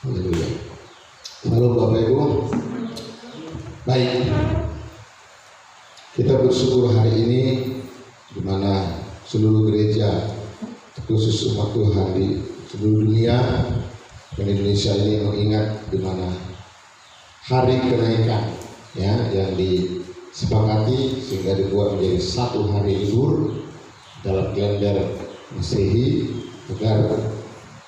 Haleluya. Halo Bapak Ibu. Baik. Kita bersyukur hari ini di mana seluruh gereja, khusus umat Tuhan di seluruh dunia dan Indonesia ini mengingat di mana hari kenaikan ya yang disepakati sehingga dibuat menjadi satu hari libur dalam kalender Masehi agar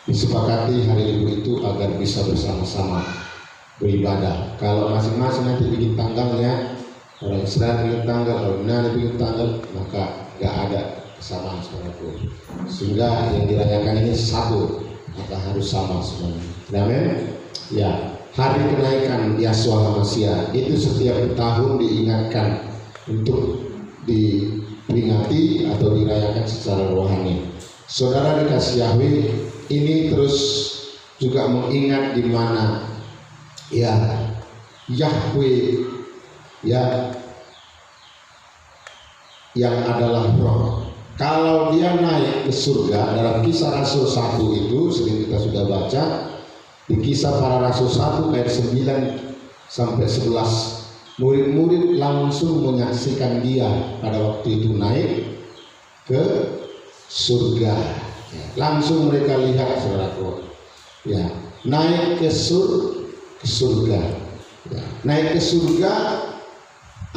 disepakati hari libur itu agar bisa bersama-sama beribadah. Kalau masing-masing nanti bikin tanggalnya, orang Israel bikin tanggal, orang Yunani bikin tanggal, maka nggak ada kesamaan saudaraku. Sehingga yang dirayakan ini satu, maka harus sama semuanya. Amin. Ya, hari kenaikan Yahshua HaMashiach itu setiap tahun diingatkan untuk diperingati atau dirayakan secara rohani. Saudara dikasih Yahweh, ini terus juga mengingat di mana ya Yahweh ya yang adalah roh. Kalau dia naik ke surga dalam Kisah Rasul 1 itu sering kita sudah baca di Kisah Para Rasul 1 ayat 9 sampai 11, murid-murid langsung menyaksikan dia pada waktu itu naik ke surga. Langsung mereka lihat saudaraku ya naik ke surga ya. Naik ke surga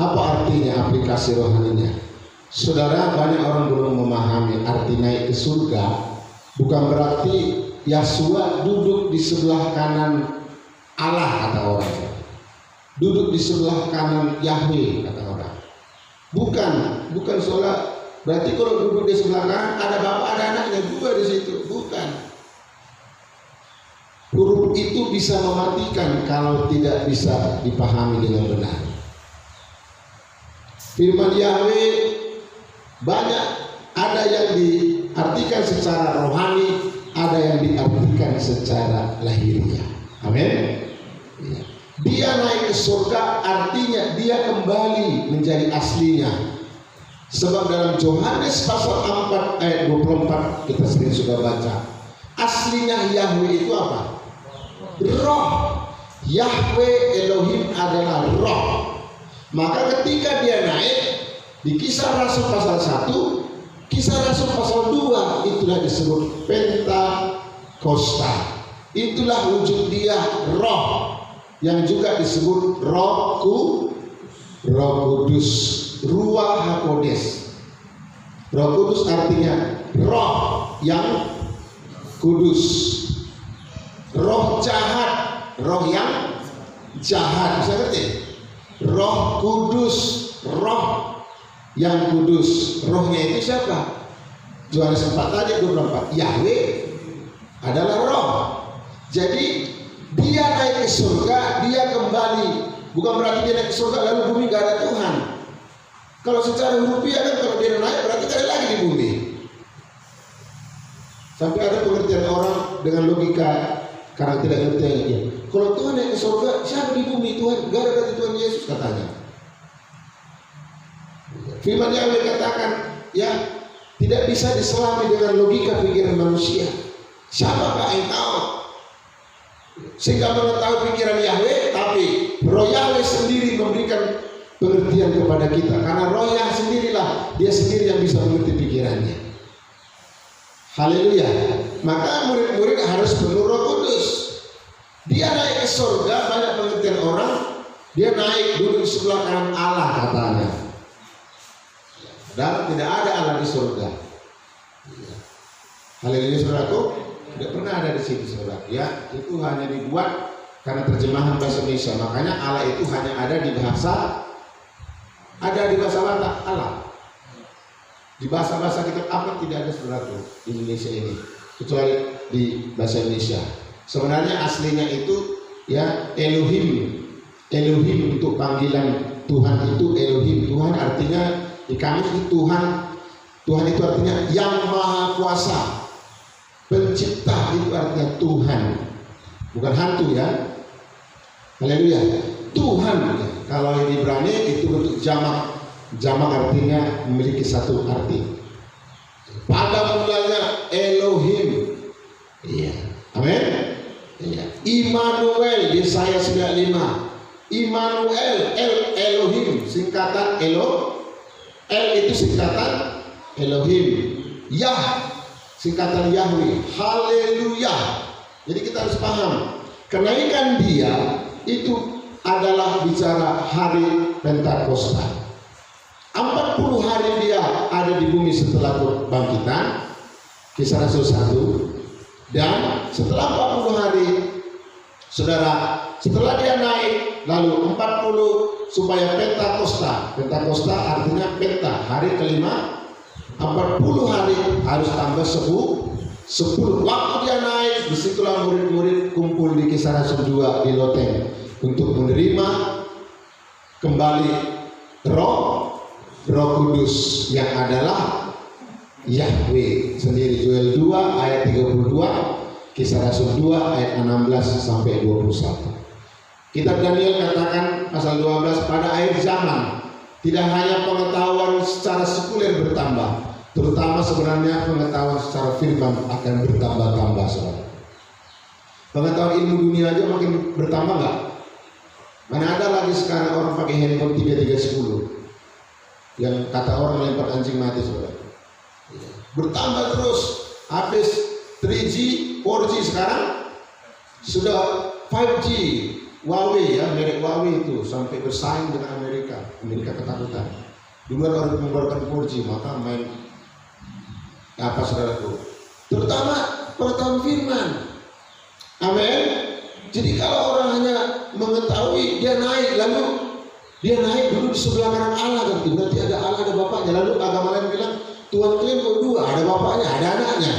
apa artinya, aplikasi rohaninya? Saudara, banyak orang belum memahami arti naik ke surga. Bukan berarti Yahshua duduk di sebelah kanan Allah kata orang, duduk di sebelah kanan Yahweh kata orang. Bukan saudara. Berarti kalau duduk di sebelah kanan ada bapak ada anaknya dua di situ. Bukan. Huruf itu bisa mematikan kalau tidak bisa dipahami dengan benar. Firman Yahweh banyak, ada yang diartikan secara rohani, ada yang diartikan secara lahiriah. Amin. Dia naik ke surga artinya dia kembali menjadi aslinya. Sebab dalam Yohanes pasal 4 ayat 24 kita sering sudah baca, aslinya Yahweh itu apa? Roh. Yahweh Elohim adalah roh. Maka ketika dia naik di Kisah Rasul pasal 1, Kisah Rasul pasal 2 itulah disebut Pentakosta. Itulah wujud dia roh yang juga disebut Roh Kudus, Ruach HaKodes. Roh Kudus artinya roh yang kudus. Roh jahat, roh yang jahat, bisa ngerti? Roh Kudus, roh yang kudus. Rohnya itu siapa? Yohanes 4 tadi 24. Yahweh adalah roh. Jadi dia naik ke surga, dia kembali. Bukan berarti dia naik ke surga lalu bumi gak ada Tuhan. Kalau secara rupiah kan kalau dia naik berarti ada lagi di bumi. Sampai ada pengertian orang dengan logika karena tidak ngerti yang ini. Kalau Tuhan naik ke surga, siapa di bumi? Tuhan, gak ada Tuhan Yesus katanya. Firman Yahweh katakan, ya tidak bisa diselami dengan logika pikiran manusia. Siapakah engkau sehingga mengetahui pikiran Yahweh? Tapi Roh Yahweh sendiri memberikan pengertian kepada kita, karena Rohnya sendirilah, dia sendiri yang bisa mengerti pikirannya. Haleluya. Maka murid-murid harus penuh Roh Kudus. Dia naik ke surga, banyak pengertian orang, dia naik duduk di sebelah kanan Allah katanya. Dan tidak ada Allah di surga. Haleluya saudaraku, tidak pernah ada di sini saudara. Ya, itu hanya dibuat karena terjemahan bahasa Indonesia. Makanya Allah itu hanya ada di bahasa Batak Allah. Di bahasa-bahasa kitab apa tidak ada saudaraku di Indonesia ini, kecuali di bahasa Indonesia. Sebenarnya aslinya itu ya Elohim. Elohim untuk panggilan Tuhan itu Elohim. Tuhan artinya di kamus itu Tuhan. Tuhan itu artinya yang maha kuasa. Pencipta itu artinya Tuhan, bukan hantu ya. Haleluya. Tuhan. Kalau di Ibrani itu bentuk jamak. Jamak artinya memiliki satu arti. Pada mulanya Elohim. Iya. Amin. Ya. Immanuel, Yesaya 95. Immanuel, Elohim, singkatan Elo. El itu singkatan Elohim. Yah, singkatan Yahweh. Haleluya. Jadi kita harus paham, kenaikan dia itu adalah bicara hari Pentakosta. 40 hari dia ada di bumi setelah kebangkitan, Kisah Rasul 1. Dan setelah 40 hari, saudara, setelah dia naik, lalu 40 supaya Pentakosta. Pentakosta artinya penta, hari kelima. 40 hari harus tambah 10. Waktu dia naik, disitulah murid-murid kumpul di Kisah Rasul 2 di loteng untuk menerima kembali Roh Kudus yang adalah Yahweh sendiri. Yoel 2 ayat 32, Kisah Rasul 2 ayat 16 sampai 21. Kitab Daniel katakan pasal 12, pada akhir zaman tidak hanya pengetahuan secara sekuler bertambah, terutama sebenarnya pengetahuan secara firman akan bertambah-tambah, saudara. Pengetahuan ilmu dunia aja makin bertambah nggak? Mana ada lagi sekarang orang pakai handphone 3310 yang kata orang lempar anjing mati, saudara. Bertambah terus, habis 3G, 4G, sekarang sudah 5G. Huawei, ya, merek Huawei itu sampai bersaing dengan Amerika. Amerika ketakutan. Duluan orang mengeluarkan 4G, maka main apa, saudaraku? Terutama pengetahuan firman. Amin. Jadi kalau orang hanya mengetahui, dia naik, lalu dia naik dulu di sebelah kanan Allah, berarti ada Allah, ada Bapaknya. Lalu agama lain bilang, Tuhan kalian kok dua, ada Bapaknya, ada anaknya.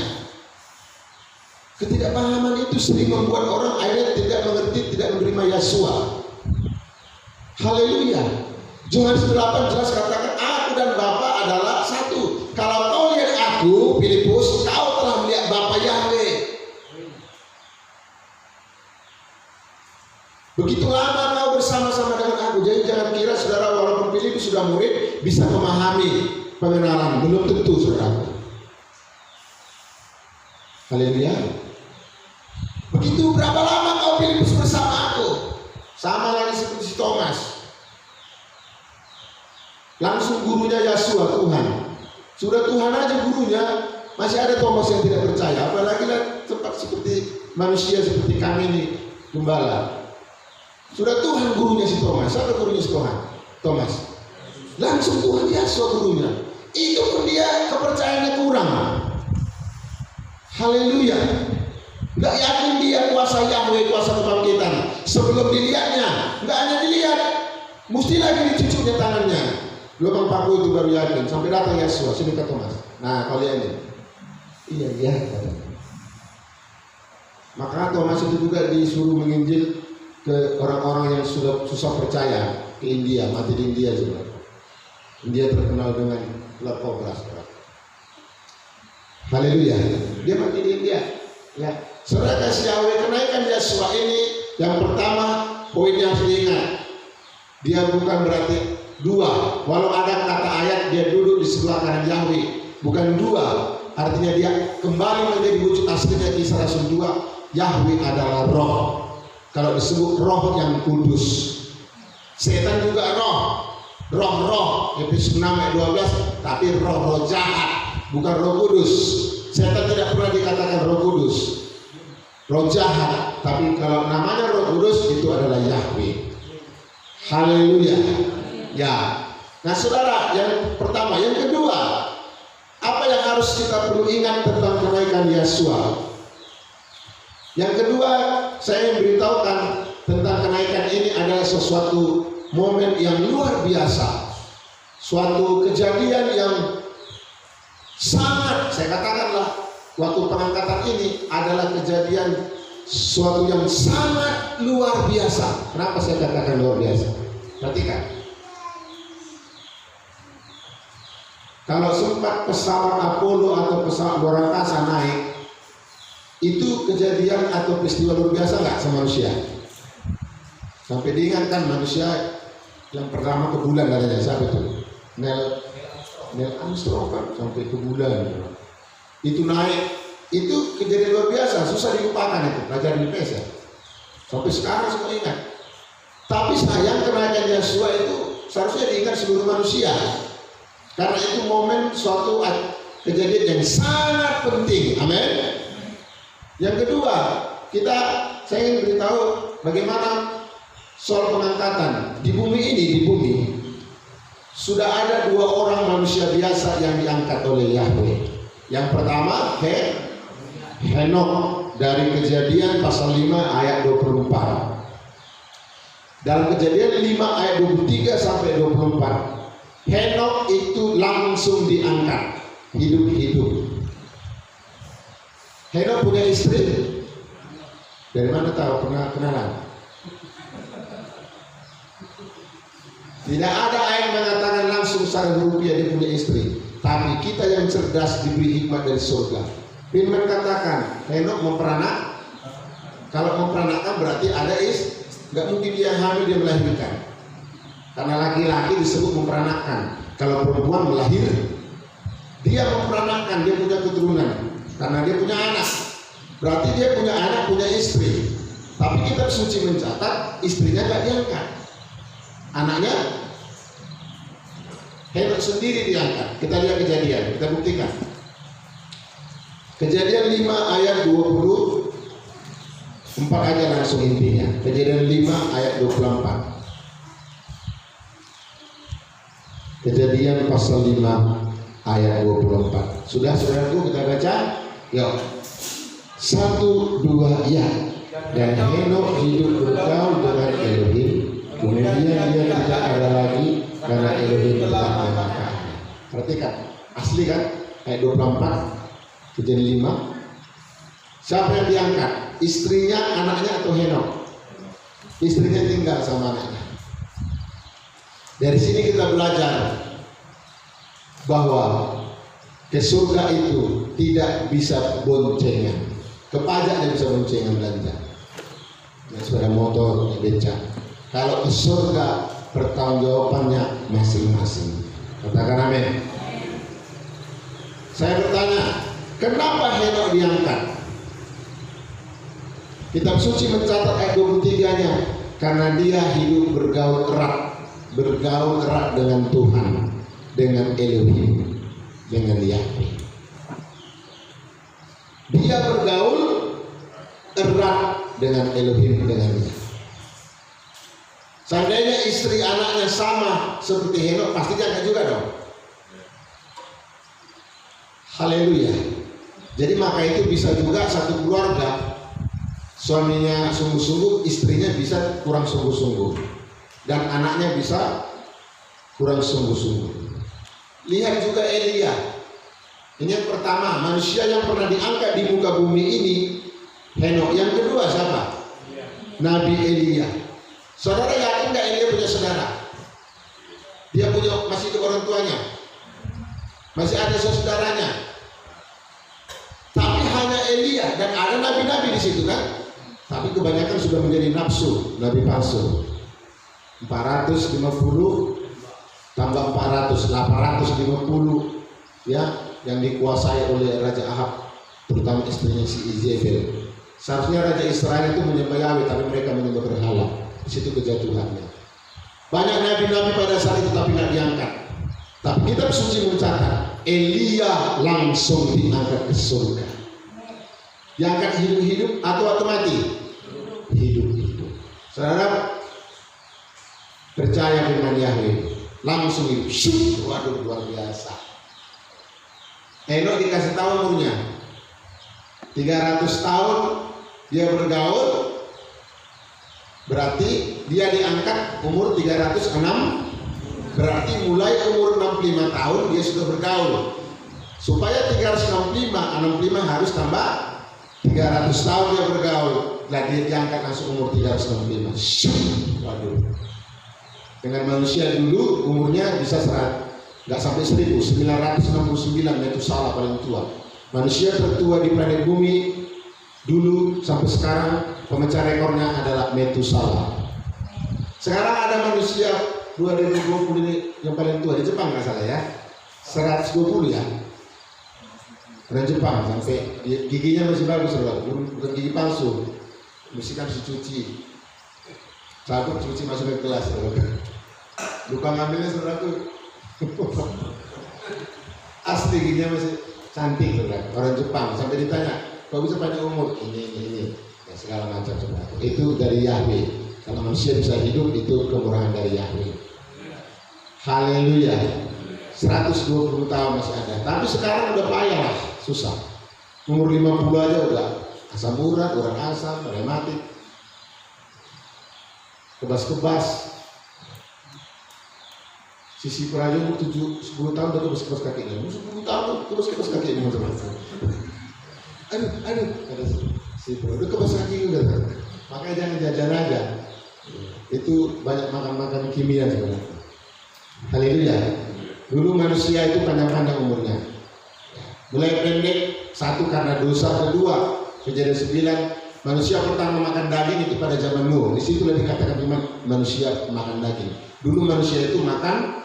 Ketidakpahaman itu sering membuat orang akhirnya tidak mengerti, tidak menerima Yesua. Haleluya. Yohanes 8 jelas katakan, aku dan Bapa adalah satu. Kalau kau lihat aku, Filipus, kau telah melihat Bapa Yahweh. Begitu lama kau bersama-sama dengan aku. Jadi jangan kira saudara walaupun Filipus sudah murid bisa memahami pengenalan, belum tentu, saudara. Haleluya. Begitu berapa lama kau Filipus bersama aku? Sama lagi seperti si Thomas. Langsung gurunya Yesua, Tuhan. Sudah Tuhan aja gurunya, masih ada Thomas yang tidak percaya. Apalagi tempat seperti manusia seperti kami ini, gembala. Sudah Tuhan gurunya si Thomas. Siapa gurunya si Tuhan? Thomas. Langsung Tuhan Yesua gurunya. Itu pun dia kepercayaannya kurang. Haleluya. Nggak yakin dia kuasa Yahweh, kuasa kebangkitan. Sebelum dilihatnya, nggak hanya dilihat, mesti lagi dicucuknya tangannya. Lubang paku itu baru yakin. Sampai datang Yesua, sini ke Thomas. Nah, kalian ini. Iya. Maka Thomas itu juga disuruh menginjil ke orang-orang yang sudah susah percaya, ke India, mati di India juga. India terkenal dengan ular kobra sekarang. Haleluya. Dia mati di India. Ya, saudara kasih Yahweh, kenaikan Yesua ini yang pertama poinnya harus diingat. Dia bukan berarti dua. Walau ada kata ayat dia duduk di sebelah kanan Yahweh, bukan dua. Artinya dia kembali menjadi wujud aslinya Kisah Rasul 2. Yahweh adalah roh. Kalau disebut roh yang kudus. Setan juga roh. Roh-roh, Efesus 6 ayat 12, tapi roh-roh jahat, bukan roh kudus. Setan tidak pernah dikatakan roh kudus, roh jahat. Tapi kalau namanya roh kudus itu adalah Yahweh. Haleluya. Ya. Nah, saudara, yang pertama, yang kedua, apa yang harus kita perlu ingat tentang kenaikan Yesua? Yang kedua, saya memberitahukan tentang kenaikan ini adalah sesuatu momen yang luar biasa, suatu kejadian yang sangat, saya katakanlah, waktu pengangkatan ini adalah kejadian suatu yang sangat luar biasa. Kenapa saya katakan luar biasa? Perhatikan. Kalau sempat pesawat Apollo atau pesawat luar angkasa naik, itu kejadian atau peristiwa luar biasa nggak sama manusia? Sampai diingatkan manusia yang pertama ke bulan katanya, siapa itu? Neil Armstrong kan, sampai ke bulan. Itu naik, Itu kejadian luar biasa, susah dilupakan itu, pelajaran IPS ya. Sampai sekarang semua ingat. Tapi sayang kenaikan Yosua itu seharusnya diingat seluruh manusia. Karena itu momen suatu kejadian yang sangat penting. Amin. Yang kedua, saya ingin beritahu bagaimana soal pengangkatan di bumi ini. Di bumi sudah ada 2 orang manusia biasa yang diangkat oleh Yahweh. Yang pertama Henok dari Kejadian pasal 5 ayat 24. Dalam Kejadian 5 ayat 23 sampai 24, Henok itu langsung diangkat hidup-hidup. Henok punya istri. Dari mana tahu? Pernah kenalan? Tidak ada ayat mengatakan langsung secara rupiah dia punya istri. Tapi kita yang cerdas diberi hikmat dari surga. Firman katakan Henok memperanak. Kalau memperanakkan berarti ada nggak mungkin dia hamil, dia melahirkan. Karena laki-laki disebut memperanakkan. Kalau perempuan melahir, dia memperanakkan, dia punya keturunan. Karena dia punya anak, berarti dia punya anak, punya istri. Tapi kitab suci mencatat istrinya nggak diangkat, anaknya Henok sendiri diangkat. Kita lihat Kejadian, kita buktikan. Kejadian 5 ayat 24 aja langsung intinya. Kejadian 5 ayat 24. Kejadian pasal 5 ayat 24. Sudah saudaraku, kita baca? Yuk. 1, 2, ya. Dan Henok hidup bergaul dengan Elohim. Kemudian dia tidak ada lagi karena Elohim telah mengangkatnya. Perhatikan, asli kan? Ayat 24. Kejadian 5. Siapa yang diangkat? Istrinya, anaknya, atau Henok? Istrinya tinggal sama anaknya. Dari sini kita belajar bahwa ke surga itu tidak bisa boncengan. Ke pajak tidak bisa boncengan belanja. Sepeda motor, beca. Kalau ke surga pertanggungjawabannya masing-masing. Katakan amin. Saya bertanya, kenapa Henok diangkat? Kitab suci mencatat ayat 23-nya, karena dia hidup bergaul erat dengan Tuhan, dengan Elohim, dengan Yahweh. Dia bergaul erat dengan Elohim, dengan Yahweh. Seandainya istri anaknya sama seperti Henok, pasti diangkat juga dong. Haleluya. Jadi maka itu bisa juga satu keluarga, suaminya sungguh-sungguh, istrinya bisa kurang sungguh-sungguh, dan anaknya bisa kurang sungguh-sungguh. Lihat juga Elia. Ini yang pertama, manusia yang pernah diangkat di muka bumi ini, Henok. Yang kedua siapa? Nabi Elia. Saudara yakin nggak Elia punya saudara? Dia masih hidup orang tuanya, masih ada saudaranya. Tapi hanya Elia, dan ada nabi-nabi di situ kan? Tapi kebanyakan sudah menjadi nafsu, nabi palsu. 450 tambah 400, 850 ya, yang dikuasai oleh Raja Ahab, terutama istrinya si Izebel. Seharusnya Raja Israel itu menyembah Yahweh, tapi mereka menyembah berhala. Di situ kejatuhannya. Banyak nabi-nabi pada saat itu tapi nggak diangkat. Tapi kitab suci mencatat Elia langsung diangkat ke surga. Diangkat hidup-hidup atau mati? Hidup-hidup. Saudara percaya dengan Yahweh, langsung hidup. Waduh, luar biasa. Henok dikasih tahu umurnya 300 tahun dia bergaul, berarti dia diangkat umur 306. Berarti mulai umur 65 tahun dia sudah bergaul. Supaya 365 harus tambah 300 tahun dia bergaul. Nah, dia diangkat langsung umur 365. Waduh. Dengan manusia dulu umurnya bisa nggak sampai 1969, itu salah paling tua. Manusia tertua di planet bumi dulu sampai sekarang, pemecah rekornya adalah Metusala. Sekarang ada manusia 2020 ini yang paling tua di Jepang nggak salah ya, 120 ya. Orang Jepang sampai giginya masih bagus, bukan gigi palsu, mesti kan dicuci. Sabuk cuci masuk ke kelas, lupa ngambilnya saudaraku. Asli giginya masih cantik, saudara. Orang Jepang sampai ditanya, kok bisa panjang umur? Ini, ya, segala macam saudara. Itu dari Yahweh. Kalau manusia bisa hidup itu kemurahan dari Yahweh. Haleluya. 120 tahun masih ada. Tapi sekarang udah payah lah, susah. Umur 50 aja udah asam urat, urat asam, rematik, kebas-kebas. Sisi Prayo 10 tahun udah kebas-kebas kakinya. 10 tahun kebas-kebas kakinya teman-teman. Aduh, kata si Prayo udah kebas kaki udah. Makanya jangan jajan aja. Itu banyak makan-makan kimia sebenarnya. Haleluya. Dulu manusia itu panjang-panjang umurnya. Mulai pendek, satu karena dosa, kedua Kejadian 9, manusia pertama makan daging itu pada zaman Nuh. Di situlah dikatakan manusia makan daging. Dulu manusia itu makan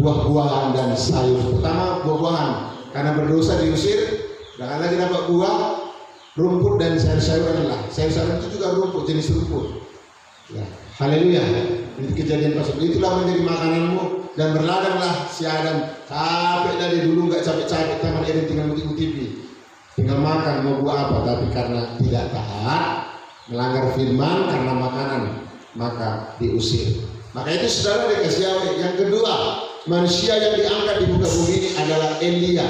buah-buahan dan sayur. Pertama buah-buahan, karena berdosa diusir, jangan lagi dapat buah, rumput dan sayur-sayuran lah. Sayur-sayuran itu juga rumput, jenis rumput. Ya. Haleluya. Itu Kejadian pasal itulah menjadi makananmu. Dan berladanglah si Adam sampai dari dulu nggak capek-capek Taman Eden tinggal mengikuti, tinggal makan mau buat apa, tapi karena tidak taat, melanggar firman karena makanan, maka diusir. Maka itu saudara dikasih Yahweh. Yang kedua, manusia yang diangkat di muka bumi ini adalah Elia.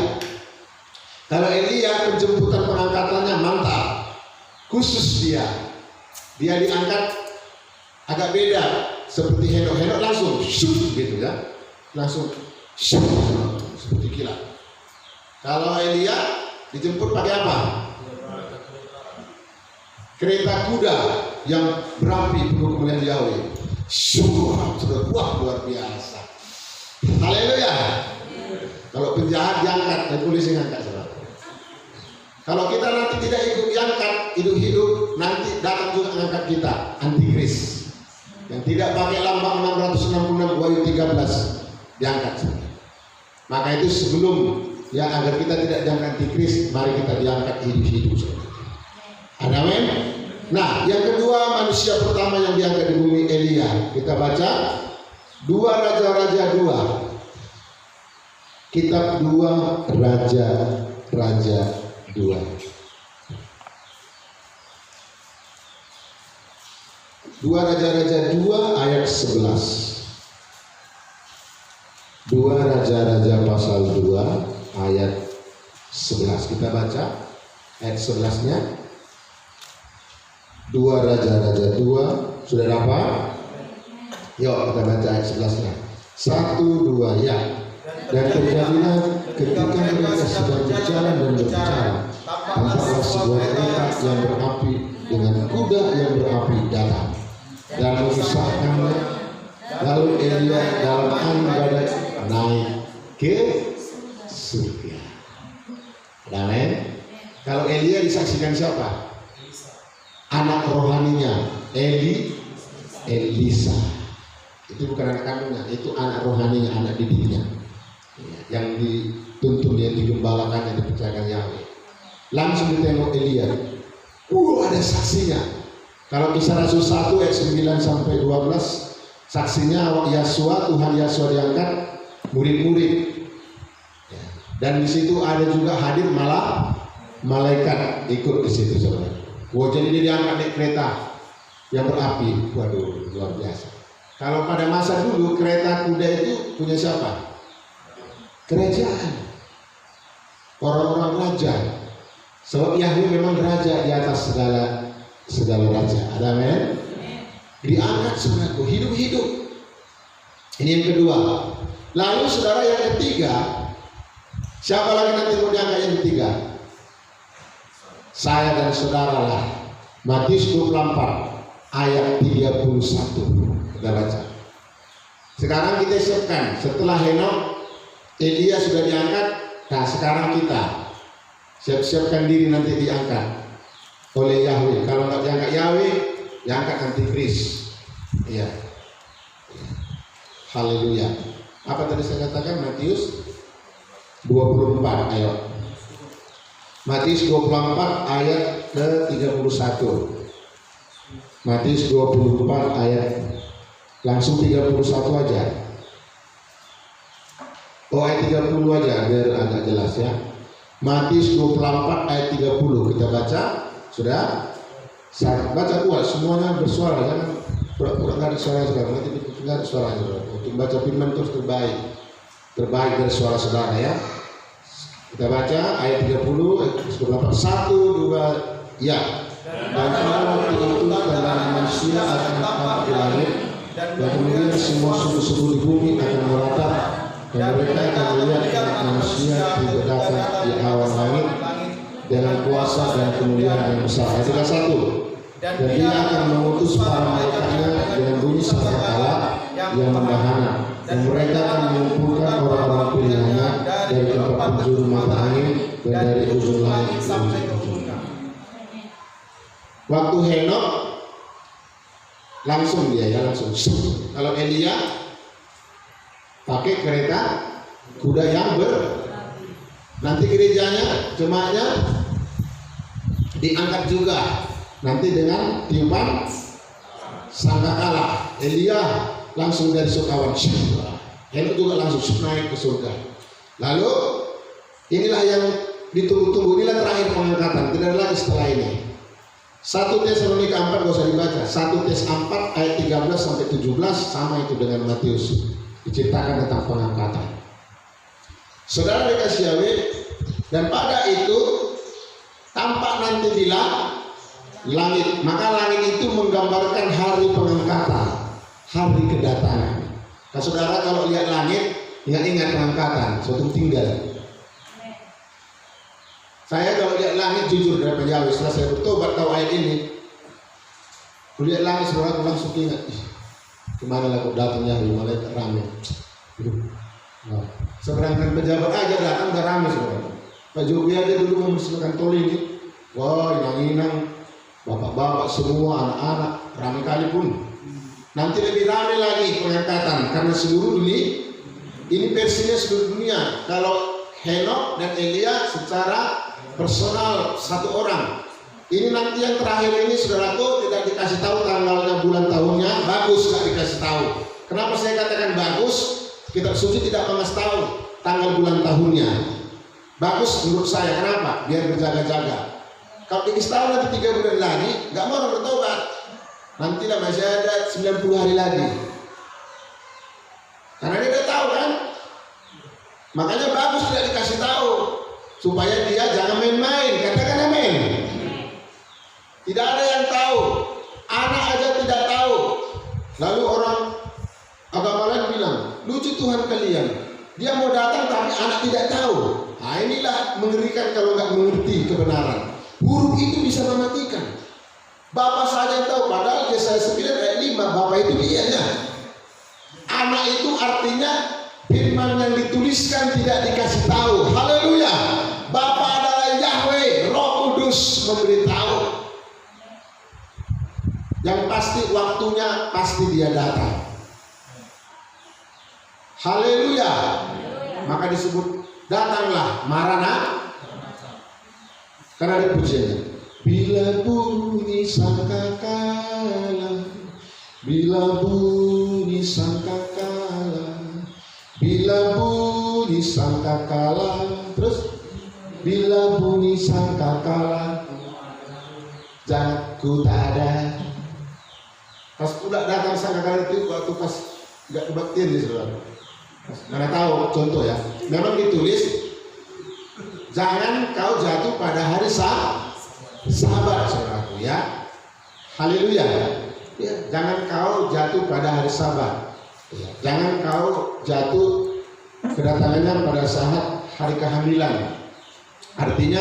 Kalau Elia penjemputan pengangkatannya mantap, khusus dia diangkat agak beda seperti Henok langsung syup gitu ya, langsung syup seperti kilat. Kalau Elia dijemput pakai apa? Kereta kuda yang berapi penuh kemuliaan Yahweh. Sudah luar biasa. Haleluya. Kalau penjahat diangkat dan polisi ngangkat saudara. Kalau kita nanti tidak ikut diangkat hidup-hidup, nanti datang juga mengangkat kita antikris yang tidak pakai lambang 666 Wahyu 13 diangkat. Maka itu sebelum ya agar kita tidak diangkat antikris, mari kita diangkat hidup-hidup. Amin. Nah, yang kedua manusia pertama yang diangkat di bumi Elia. Kita baca 2 Raja-Raja 2. Kitab 2 Raja-Raja 2. 2 Raja-Raja 2 ayat 11. 2 Raja-Raja pasal 2 ayat 11. Kita baca ayat 11-nya. 2 Raja-Raja 2. Sudah dapat? Yuk kita baca ayat 11-nya. 1, 2 ya. Dan terjadilah ketika mereka sedang berjalan dan berbicara, tampaklah sebuah kereta yang berapi dengan kuda yang berapi datang dan memisahkannya. Lalu Elia dalam angin badai naik ke surga. Amin. Kalau Elia disaksikan siapa? Anak rohaninya Elisa. Itu bukan anak kandungnya, itu anak rohaninya, anak didiknya, yang dituntun, yang digembalakan, yang dipercayakan Yahweh. Langsung ditengok Elia. Ada saksinya. Kalau Kisah Rasul 1 ayat 9 sampai 12, saksinya Yasua, Tuhan Yasua diangkat, murid-murid. Dan di situ ada juga hadir malah malaikat ikut di situ saudara. Jadi dia diangkat di kereta yang berapi. Waduh, luar biasa. Kalau pada masa dulu kereta kuda itu punya siapa? Kerajaan, orang-orang raja. Sebab Yahweh memang raja di atas segala raja. Ada amin? Diangkat saudaraku, hidup-hidup. Ini yang kedua. Lalu saudara yang ketiga, siapa lagi nanti mau diangkat yang ketiga? Saya dan saudara lah. Matius 24 ayat 31. Kita baca. Sekarang kita siapkan. Setelah Henok, Elia sudah diangkat. Nah sekarang kita siap-siapkan diri nanti diangkat oleh Yahweh. Kalau nggak diangkat Yahweh, diangkat antikris. Iya. Haleluya. Apa tadi saya katakan? Matius 24 ayo. Matius 24 ayat ke-31. Matius 24 ayat langsung 31 aja. Oh, ayat 30 aja biar agak jelas ya. Matius 24 ayat 30 kita baca. Sudah? Saya baca kuat, semuanya bersuara, jangan pura-pura nggak ada suara saudara, nanti nggak ada suara saudara. Untuk baca firman terus terbaik dari suara saudara ya. Kita baca ayat 30, 1, 2, ya. Dan pada waktu itu karena manusia akan naik di langit, dan kemudian semua suku-suku di bumi akan meratap, dan mereka akan melihat anak manusia dibedakan di awan langit dengan kuasa dan kemuliaan yang besar. Ayat 31. Dan dia akan mengutus para malaikatnya dengan bunyi sangkakala yang mendahana, dan mereka akan mengumpulkan orang-orang pilihannya dari tempat penjuru mata angin dan dari ujung langit sampai ke ujung. Waktu Henok langsung dia ya langsung. Kalau Elia pakai kereta kuda yang nanti gerejanya jemaatnya diangkat juga nanti dengan tiupan sangkakala. Elia langsung dari surgawan, Henok juga langsung naik ke surga. Lalu inilah yang ditunggu-tunggu, inilah terakhir pengangkatan, tidak ada lagi setelah ini. 1 Tesalonika 4 gak usah dibaca, 1 Tes 4 ayat 13 sampai 17 sama itu dengan Matius, diceritakan tentang pengangkatan. Saudara dikasih Yahweh, dan pada itu tampak nanti di langit, maka langit itu menggambarkan hari pengangkatan, hari kedatangan. Nah, saudara kalau lihat langit, ingat pengangkatan, suatu tinggal. Saya kalau lihat langit jujur dari penjauh, setelah saya bertobat tahu ayat ini, kulihat langit saudara aku langsung ingat, kemana lah kok datangnya di malaikat ramai. Nah, seberangkan pejabat aja datang udah ramai saudara. Pak Jokowi aja dulu membersihkan tol ini, wah inang-inang, bapak-bapak semua, anak-anak, ramai kali pun. Nanti lebih ramai lagi pengangkatan karena seluruh dunia, ini versinya seluruh dunia. Kalau Henok dan Elia secara personal satu orang. Ini nanti yang terakhir ini saudaraku tidak dikasih tahu tanggalnya, bulan tahunnya, bagus nggak dikasih tahu. Kenapa saya katakan bagus? Kitab suci tidak mengasih tahu tanggal bulan tahunnya. Bagus menurut saya, kenapa? Biar berjaga-jaga. Kalau dikasih tahu nanti 3 bulan lagi, nggak mau bertobat. Nanti lah masih ada 90 hari lagi. Karena dia udah tahu kan? Makanya bagus tidak dikasih tahu supaya dia jangan main-main. Katakan amin. Tidak ada yang tahu, anak aja tidak tahu. Lalu orang agama lain bilang, lucu Tuhan kalian, dia mau datang tapi anak tidak tahu. Nah inilah mengerikan kalau nggak mengerti kebenaran. Huruf itu bisa mematikan. Bapak saja tahu, padahal Yesaya 9 ayat 5, Bapak itu dianya. Anak itu artinya firman yang dituliskan tidak dikasih tahu. Haleluya. Bapa adalah Yahweh, Roh Kudus memberitahu. Yang pasti waktunya pasti dia datang. Haleluya. Maka disebut datanglah Maranatha. Karena ada pujiannya. Bila bunyi sangkakala, bila bunyi sangkakala, bila bunyi sangkakala, terus bila bunyi sangkakala, jago tak ada. Pas udah datang sangkakala itu waktu pas nggak kebaktian di saudara. Mana tahu contoh ya. Memang ditulis jangan kau jatuh pada hari Sabat saudaraku ya. Haleluya. Ya, jangan kau jatuh pada hari Sabat. Ya, jangan kau jatuh kedatangannya pada saat hari kehamilan. Artinya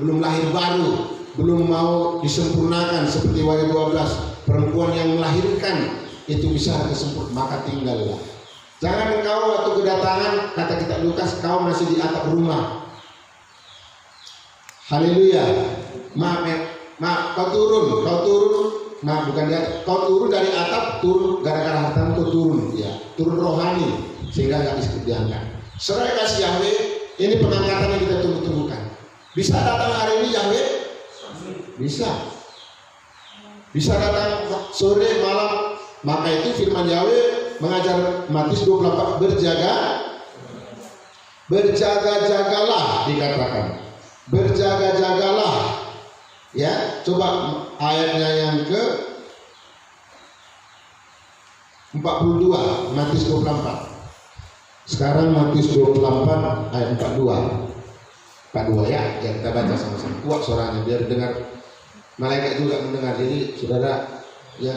belum lahir baru, belum mau disempurnakan seperti Wahyu 12. Perempuan yang melahirkan itu bisa kesempurnaan, maka tinggallah. Jangan engkau waktu kedatangan, kata kitab Lukas, kau masih di atap rumah. Haleluya. Maaf, kau turun, maaf bukan dia, kau turun dari atap, turun gara-gara harta kau turun, ya, turun rohani sehingga nggak bisa diangkat. Saudara kasih Yahweh, ini pengangkatan yang kita tunggu-tunggukan. Bisa datang hari ini Yahweh? Bisa. Bisa datang sore malam. Maka itu firman Yahweh mengajar Matius 24, berjaga-jagalah dikatakan. Berjaga-jagalah. Ya, coba ayatnya yang ke 42, Matius 24. Sekarang Matius 24 ayat 42 ya, yang kita baca sama-sama. Kuat suaranya biar dengar, malaikat juga mendengar. Jadi saudara ya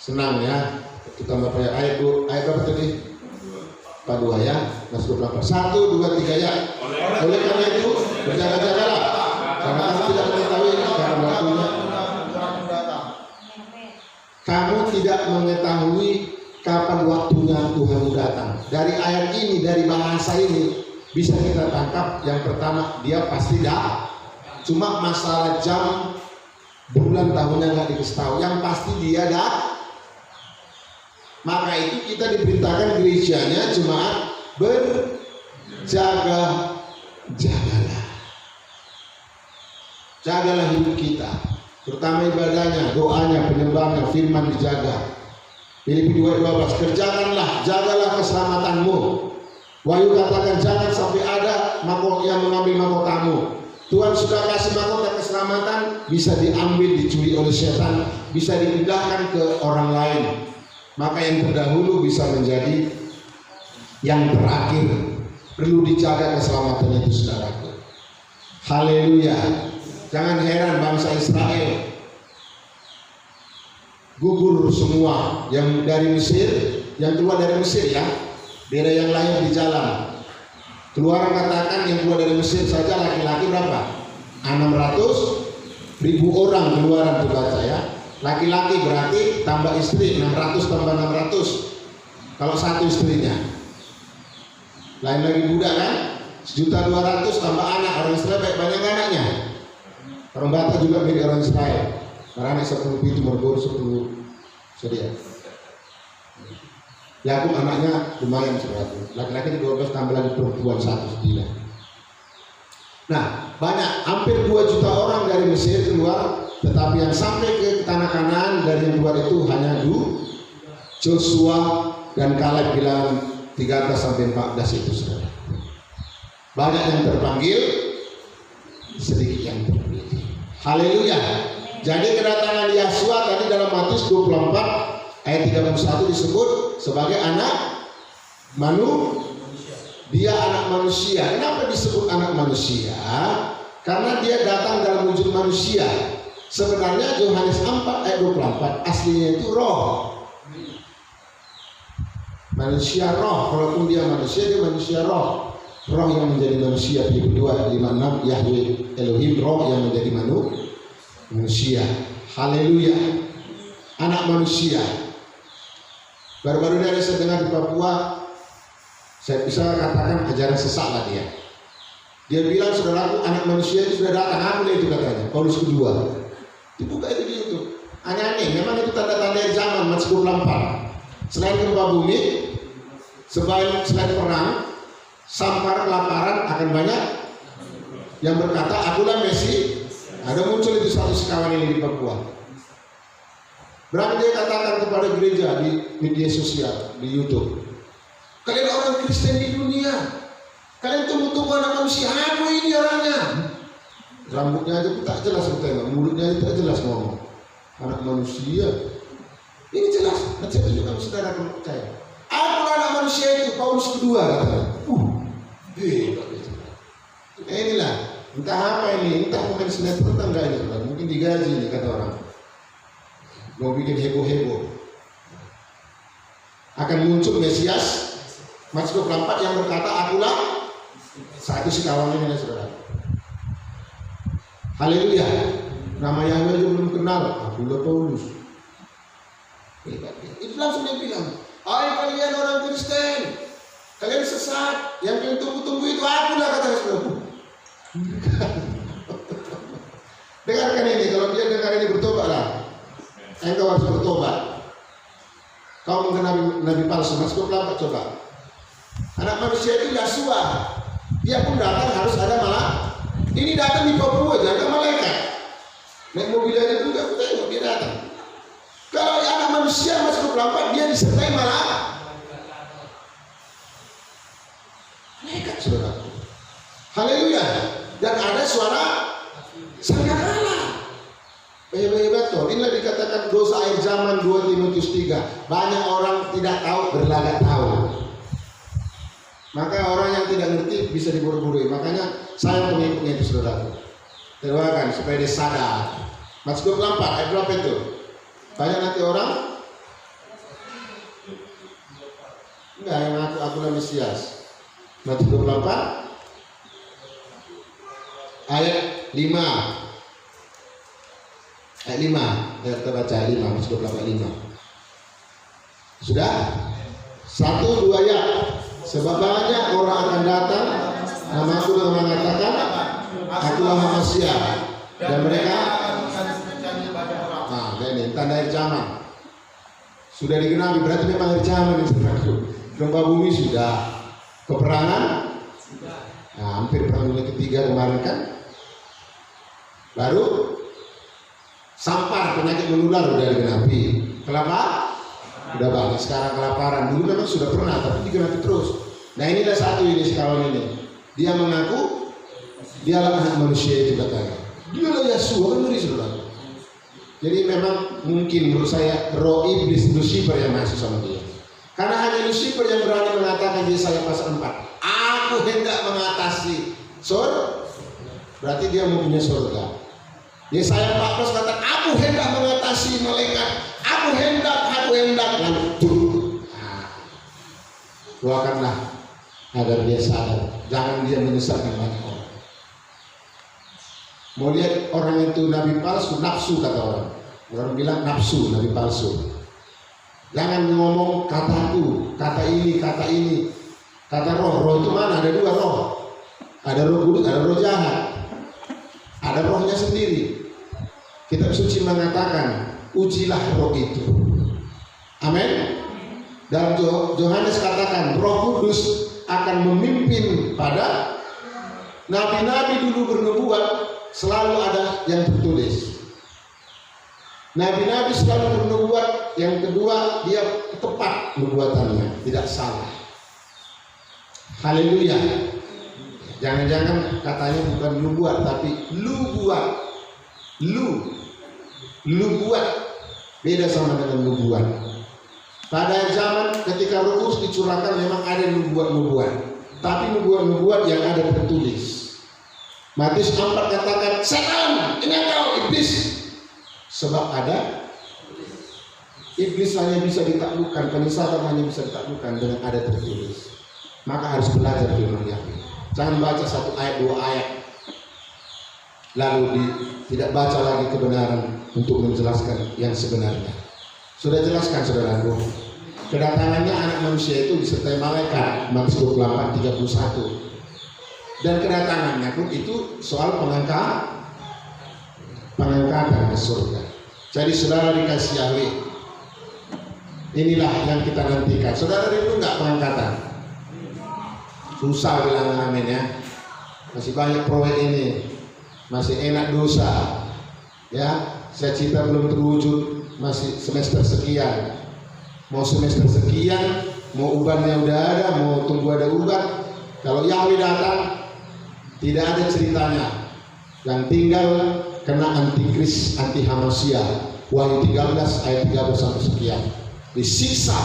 senang ya. Kita baca ayat berapa tadi? 42 ya, Matius 24. 1, 2, 3 ya. Oleh karena itu berjaga-jagalah, karena kamu tidak mengetahui kapan waktunya. Kamu tidak mengetahui kapan waktunya Tuhan datang. Dari ayat ini, dari bahasa ini bisa kita tangkap yang pertama, dia pasti dah. Cuma masalah jam, bulan, tahunnya nggak dikasih tahu. Yang pasti dia dah. Maka itu kita diperintahkan gerejanya jemaat berjaga-jagalah. Jagalah hidup kita, terutama ibadahnya, doanya, penyembahnya, firman dijaga. Filipi 2:12, kerjakanlah, jagalah keselamatanmu. Wahyu katakan jangan sampai ada mahkota yang mengambil mahkotamu. Tuhan sudah kasih mahkota keselamatan, bisa diambil, dicuri oleh setan, bisa dipindahkan ke orang lain. Maka yang terdahulu bisa menjadi yang terakhir. Perlu dijaga keselamatan itu, saudaraku. Haleluya. Jangan heran bangsa Israel gugur semua, yang dari Mesir, yang keluar dari Mesir ya, beda yang lahir di jalan. Keluaran katakan yang keluar dari Mesir saja laki-laki berapa? 600.000 orang keluaran dibaca ya. Laki-laki berarti tambah istri 600 tambah 600. Kalau satu istrinya. Lain lagi budak kan? 1.200.000 tambah anak. Orang Israel baik banyak anaknya. Orang Batak juga milik orang Israel. Karena 10 itu mergor 10 sedia. Yakub anaknya lumayan 100. Laki-laki 12 tambah lagi perempuan 1 tidak. Nah, banyak, hampir 2 juta orang dari Mesir keluar, tetapi yang sampai ke tanah Kanaan dari yang keluar itu hanya Joshua dan Kaleb, bilangan 13 sampai 14 itu saudara. Banyak yang terpanggil, sedikit yang terpilih. Haleluya. Jadi kedatangan Yahshua tadi dalam Matius 24 ayat 31 disebut sebagai anak dia anak manusia. Kenapa disebut anak manusia? Karena dia datang dalam wujud manusia. Sebenarnya Yohanes 4 ayat 24 aslinya itu roh. Manusia roh, walaupun dia manusia roh. Roh yang menjadi manusia. Filipi 2:56 Yahweh Elohim, roh yang menjadi manusia. Haleluya. Anak manusia. Baru-baru ini ada saya dengar di Papua, saya bisa katakan ajaran sesat lah dia. Dia bilang, saudaraku, anak manusia itu sudah datang. Apa itu katanya? Paulus kedua. Dibuka itu di YouTube. Aneh-aneh. Memang itu tanda-tanda zaman Matius 24. Selain gempa bumi, selain perang, sampar, kelaparan, akan banyak yang berkata, akulah Messi. Ada muncul itu satu sekawan ini di Papua. Berapa dia katakan kepada gereja di media sosial, di YouTube, kalian orang Kristen di dunia, kalian tunggu-tunggu anak manusia. Aku ini orangnya. Rambutnya aja tak jelas bertengok, mulutnya aja tak jelas ngomong. Anak manusia. Ini jelas. Nanti itu juga saudara percaya. Aku anak manusia itu, Paulus kedua katanya. Inilah. Entah apa ini, entah pemain sinetron entah enggak ini, mungkin digaji nih kata orang. Mau bikin heboh-heboh. Akan muncul Mesias Matius 24 yang berkata, akulah satu si kawan ini, saudara. Haleluya. Nama Yahweh juga belum kenal, akulah Paulus. Itu langsung dia bilang, hai kalian orang Kristen, kalian sesat, yang kalian tunggu-tunggu itu akulah, kata saudara. Dengarkan ini, kalau dia dengar ini bertobatlah. Engkau harus bertobat. Kau mengenal nabi palsu. Matius 24 coba. Anak manusia itu Yahshua. Dia pun datang harus ada Ini datang di Papua jaga malaikat. Naik mobil aja juga aku tengok dia datang. Kalau anak manusia masuk ke pelampat dia disertai malah malaikat, saudaraku. Haleluya. Dan ada suara sangkakala. Hebat toh. Inilah dikatakan dosa akhir zaman 2 Timotius 3. Banyak orang tidak tahu berlagak tahu. Maka orang yang tidak ngerti bisa diburu-burui. Makanya saya pengikutnya itu, saudaraku. Doakan supaya dia sadar. Mazmur 24 ayat berapa itu? Banyak nanti orang enggak yang akulah Mesias. Mazmur 24 ayat 5. Ayat 5. Kita baca ayat 5, Mazmur 24 ayat 5. Sudah? 1, 2 ayat. Sebab banyak orang akan datang namaku dan mengatakan akulah manusia, dan mereka ini tanda akhir zaman sudah digenapi, berarti memang akhir zaman itu. Gempa bumi sudah, peperangan hampir perang dunia ketiga kemarin kan, baru sampar penyakit menular sudah digenapi, kelaparan udah banyak, sekarang kelaparan dulu memang sudah pernah tapi digenapi terus. Nah inilah satu ini sekawan ini, dia mengaku dialah anak manusia itu katanya, dialah Yesua kan dari saudara. Jadi memang mungkin menurut saya roh iblis Lucifer yang masuk sama dia. Karena hanya Lucifer yang berani mengatakan Yesaya pasal 4, aku hendak mengatasi surga. Berarti dia mau punya surga. Yesaya 14 kata, aku hendak mengatasi malaikat. Aku hendak lalu turun. Doakanlah agar dia sadar, jangan dia menyesatkan banyak orang. Mau lihat orang itu nabi palsu, nafsu kata orang. Orang bilang nafsu, nabi palsu. Jangan ngomong kataku, kata ini, kata roh. Roh itu mana? Ada 2 roh. Ada roh kudus, ada roh jahat. Ada rohnya sendiri. Kitab suci mengatakan, ujilah roh itu. Amin. Dan Yohanes katakan, Roh Kudus akan memimpin pada nabi-nabi dulu bernubuat, selalu ada yang tertulis. Nabi-nabi selalu bernubuat, yang kedua dia tepat nubuatannya, tidak salah. Haleluya. Jangan-jangan katanya bukan nubuat tapi lubuat. Lubuat beda sama dengan nubuat. Pada zaman ketika Roh Kudus dicurahkan memang ada nubuat-nubuat, tapi nubuat-nubuat yang ada tertulis. Matius 4 katakan, setan, ini engkau iblis. Sebab ada iblis hanya bisa ditaklukkan, penyesatan hanya bisa ditaklukkan dengan ada tertulis. Maka harus belajar firman Yahweh. Jangan baca 1 ayat 2 ayat lalu tidak baca lagi kebenaran untuk menjelaskan yang sebenarnya. Sudah jelaskan saudaraku, kedatangannya anak manusia itu disertai malaikat, Matius 24:31. Dan kedatangannya pun itu soal pengangkatan ke surga. Jadi saudara dikasih Yahweh, inilah yang kita nantikan. Saudara rindu nggak pengangkatan? Susah bilang amin ya. Masih banyak proyek ini, masih enak dosa, ya. Cita-cita belum terwujud, masih semester sekian. Mau semester sekian, mau ubannya udah ada, mau tunggu ada uban. Kalau Yahweh datang, tidak ada ceritanya. Yang tinggal kena antikris, anti Hamasia. Wahyu 13 ayat 13 sampai sekian. Disiksa.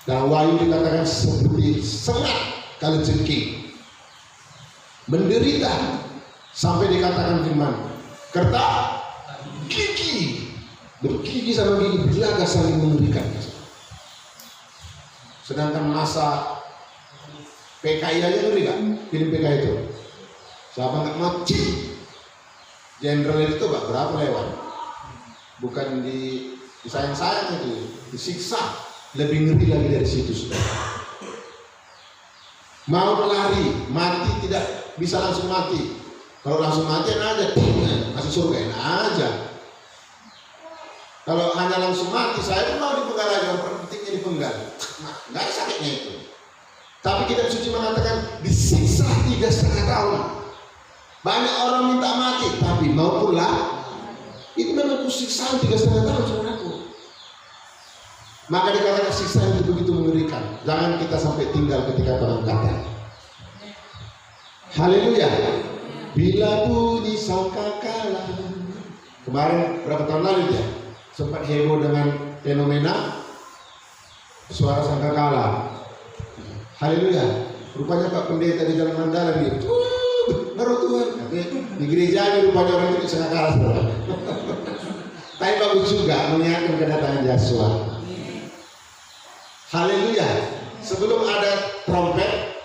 Dan Wahyu dikatakan seperti sengat kalajengking. Menderita sampai dikatakan firman, kerta gigi, bergigi sama gigi belaga saling mengerikan. Sedangkan masa PKI aja ngeri gak? Film PKI itu siapa nggak mati? Jenderal itu gak berapa lewat, bukan disayang-sayang itu, disiksa. Lebih ngeri lagi dari situ sudah. Mau lari, mati tidak bisa langsung mati. Kalau langsung mati enak aja, masuk surga enak aja. Kalau hanya langsung mati, saya pun mau dipenggal aja, orang pentingnya dipenggal. Nah, nggak ada sakitnya itu. Tapi kitab suci mengatakan disiksa 3,5 tahun. Banyak orang minta mati, tapi maupunlah. Itu memang siksaan 3,5 tahun, saudaraku. Maka dikatakan siksaan itu begitu mengerikan. Jangan kita sampai tinggal ketika pengangkatan. Haleluya. Bila bunyi sangkakala. Kemarin berapa tahun lalu ya, sempat heboh dengan fenomena suara sangkakala. Haleluya. Rupanya Pak Pendeta di Jalan Mandala dia, baru Tuhan. Di gereja rupanya orang itu sangkakala. Tapi bagus juga mengingatkan kedatangan Yesus. Haleluya. Sebelum ada trompet,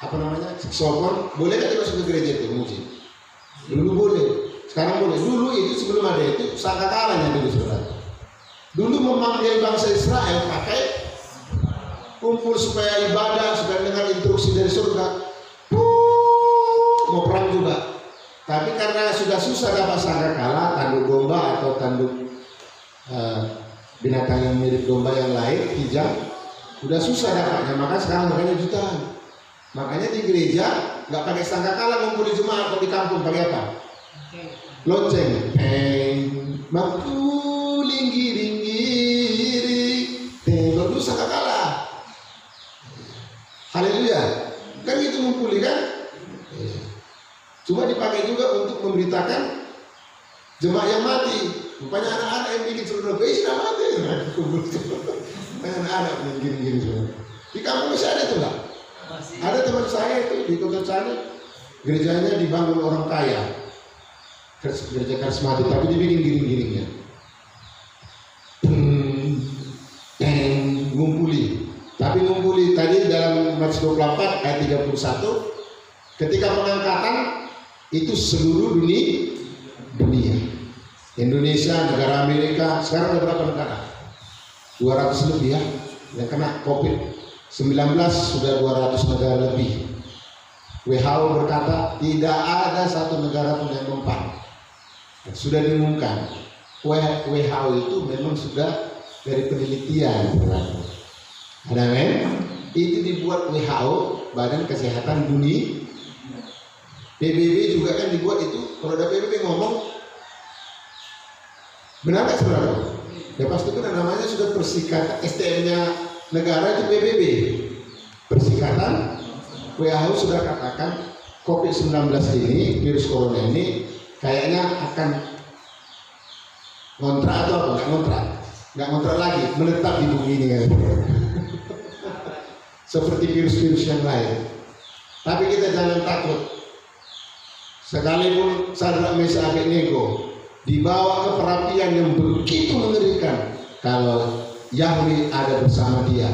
apa namanya, saksofon, boleh kan kita masuk ke gereja itu musik? Dulu boleh, sekarang boleh. Dulu itu sebelum ada itu sangkakalanya dulu, saudara. Dulu memanggil bangsa Israel pakai kumpul supaya ibadah, supaya dengar instruksi dari surga. Mau perang juga. Tapi karena sudah susah dapat sangkakala, tanduk domba atau tanduk binatang yang mirip domba yang lain, kijang, udah susah dapatnya. Maka sekarang harganya jutaan. Makanya di gereja nggak pakai sangkakala ngumpul di jemaat atau di kampung, pakai apa? Lonceng. Makuling giring-giring, tengok dulu sangkakala. Haleluya. Kan itu ngumpuli kan? Cuma dipakai juga untuk memberitakan jemaah yang mati. Rupanya anak-anak yang bikin saudara sudah mati. Anak-anak yang gini-gini semua. Di kampung masih ada tuh nggak? Ada teman saya itu di kota sana, gerejanya dibangun orang kaya, gereja karismatik, tapi dibikin giring-giringnya. Ngumpuli. Tapi ngumpuli tadi dalam Matius 24 ayat 31, ketika pengangkatan itu seluruh dunia. Indonesia, negara Amerika, sekarang ada berapa negara? 200 lebih ya yang kena COVID-19, sudah 200 negara lebih. WHO berkata tidak ada satu negara pun yang mempan. Sudah diumumkan. WHO itu memang sudah dari penelitian. Ada kan? Itu dibuat WHO, Badan Kesehatan Dunia. PBB juga kan dibuat itu. Kalau ada PBB ngomong, benar nggak saudara? Ya pasti kan namanya sudah persikatan, STM-nya negara itu PBB. Persikatan WHO sudah katakan COVID-19 ini, virus corona ini kayaknya akan ngontrak atau apa? Nggak ngontrak lagi, menetap di bumi ini kan. Seperti virus-virus yang lain. Tapi kita jangan takut. Sekalipun Sadrak Mesak Abednego dibawa ke perapian yang begitu mengerikan, kalau Yahweh ada bersama dia,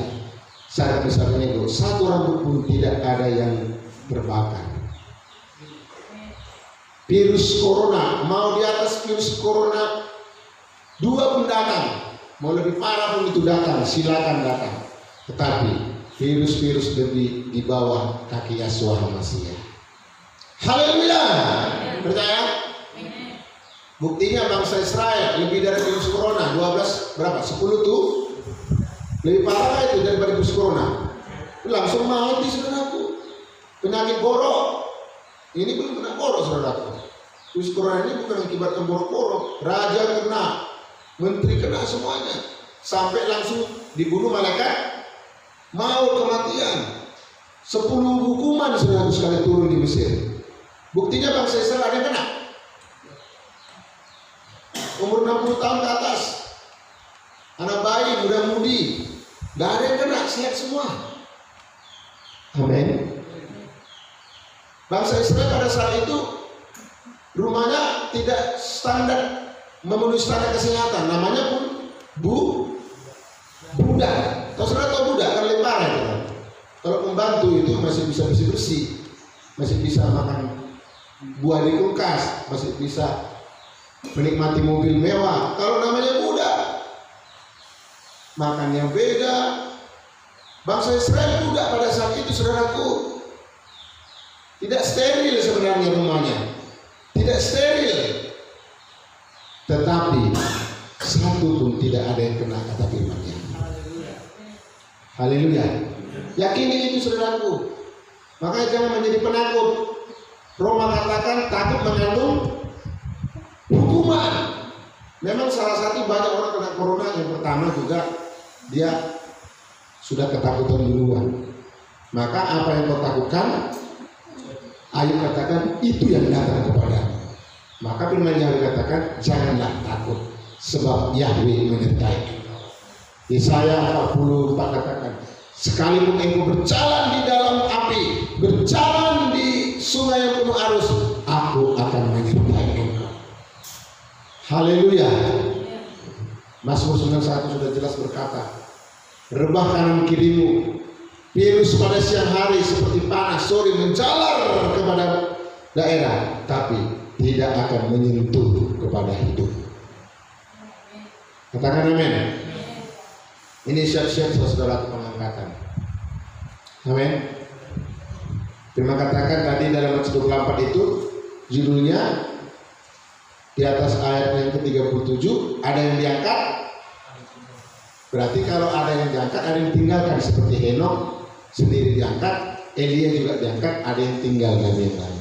Sadrak Mesak Abednego, satu rambut pun tidak ada yang terbakar. Virus corona, mau di atas virus corona 2 pun datang, mau lebih parah pun itu datang, silakan datang. Tetapi virus-virus lebih di bawah kaki Yeshua HaMashiach. Haleluya. Percaya? Buktinya bangsa Israel lebih dari virus corona 12 berapa? 10 tuh lebih parah itu daripada virus corona. Langsung mati saudaraku. Penyakit borok. Ini belum kena borok saudaraku. Virus corona ini bukan akibatkan borok-borok. Raja kena, menteri kena semuanya. Sampai langsung dibunuh malaikat maut, kematian. 10 hukuman saudaraku sekali turun di Mesir. Buktinya bangsa Israel ada yang kena. Umur 60 tahun ke atas, anak bayi, muda-mudi, gak ada yang kena, sehat semua. Amin. Bangsa Israel pada saat itu rumahnya tidak standar, memenuhi standar kesehatan. Namanya pun budak. Tahu saudara tahu budak kan lepar ya. Kalau pembantu itu masih bisa bersih-bersih, masih bisa makan buah di kulkas, masih bisa menikmati mobil mewah. Kalau namanya budak, makannya beda. Bangsa Israel budak pada saat itu saudaraku. Tidak steril sebenarnya rumahnya, tidak steril. Tetapi satu pun tidak ada yang kena kata firman-Nya. Haleluya. Yakini itu saudaraku. Makanya jangan menjadi penakut. Roma katakan takut mengandung hukuman. Memang salah satu banyak orang kena corona yang pertama juga dia sudah ketakutan duluan. Maka apa yang kau takutkan, Ayub katakan itu yang datang kepadamu. Maka firman Yahweh katakan janganlah takut, sebab Yahweh menyertai engkau. Yesaya 44 katakan, sekalipun engkau berjalan di dalam api, berjalan di sungai yang penuh arus, aku akan menyertai engkau. Haleluya. Mazmur 91 sudah jelas berkata, rebah kanan kirimu, virus pada siang hari seperti panas sore menjalar kepada daerah, tapi tidak akan menyentuh kepada hidup. Katakan amin. Ini siap-siap saudara pengangkatan. Amin. Firman katakan tadi dalam Mazmur 24 itu judulnya di atas ayat yang ke-37 ada yang diangkat. Berarti kalau ada yang diangkat, ada yang tinggalkan, seperti Henok sendiri diangkat, Elia juga diangkat, ada yang tinggal dan yang lain.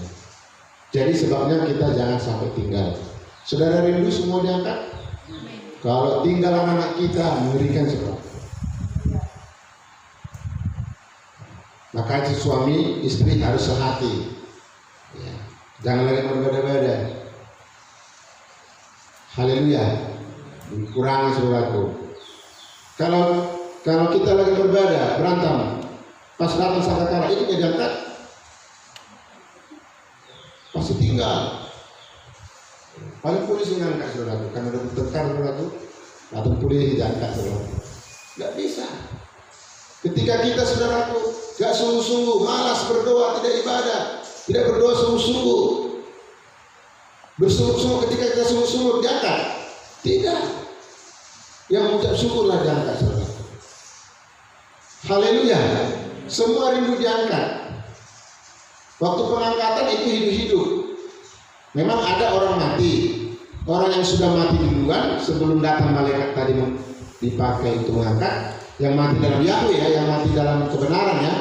Jadi sebabnya kita jangan sampai tinggal. Saudara rindu semua diangkat? Kalau tinggal anak-anak kita mengerikan sebab. Maka suami istri harus sehati. Ya. Jangan lagi berbeda-beda. Haleluya. Kurangi saudaraku. Kalau kita lagi berbeda, berantem, pas datang sangkakala itu nggak diangkat, pasti tinggal. Paling polisi ngangkat saudaraku, karena ada bertengkar saudaraku, atau polisi diangkat saudaraku. Nggak bisa. Ketika kita saudaraku nggak sungguh-sungguh, malas berdoa, tidak ibadah, tidak berdoa sungguh-sungguh, bersungguh-sungguh ketika kita sungguh-sungguh diangkat, tidak. Yang mengucap syukurlah diangkat saudara. Haleluya. Semua rindu diangkat. Waktu pengangkatan itu hidup-hidup. Memang ada orang mati, orang yang sudah mati duluan sebelum datang malaikat tadi dipakai itu mengangkat. Yang mati dalam Yahweh ya, yang mati dalam kebenaran ya,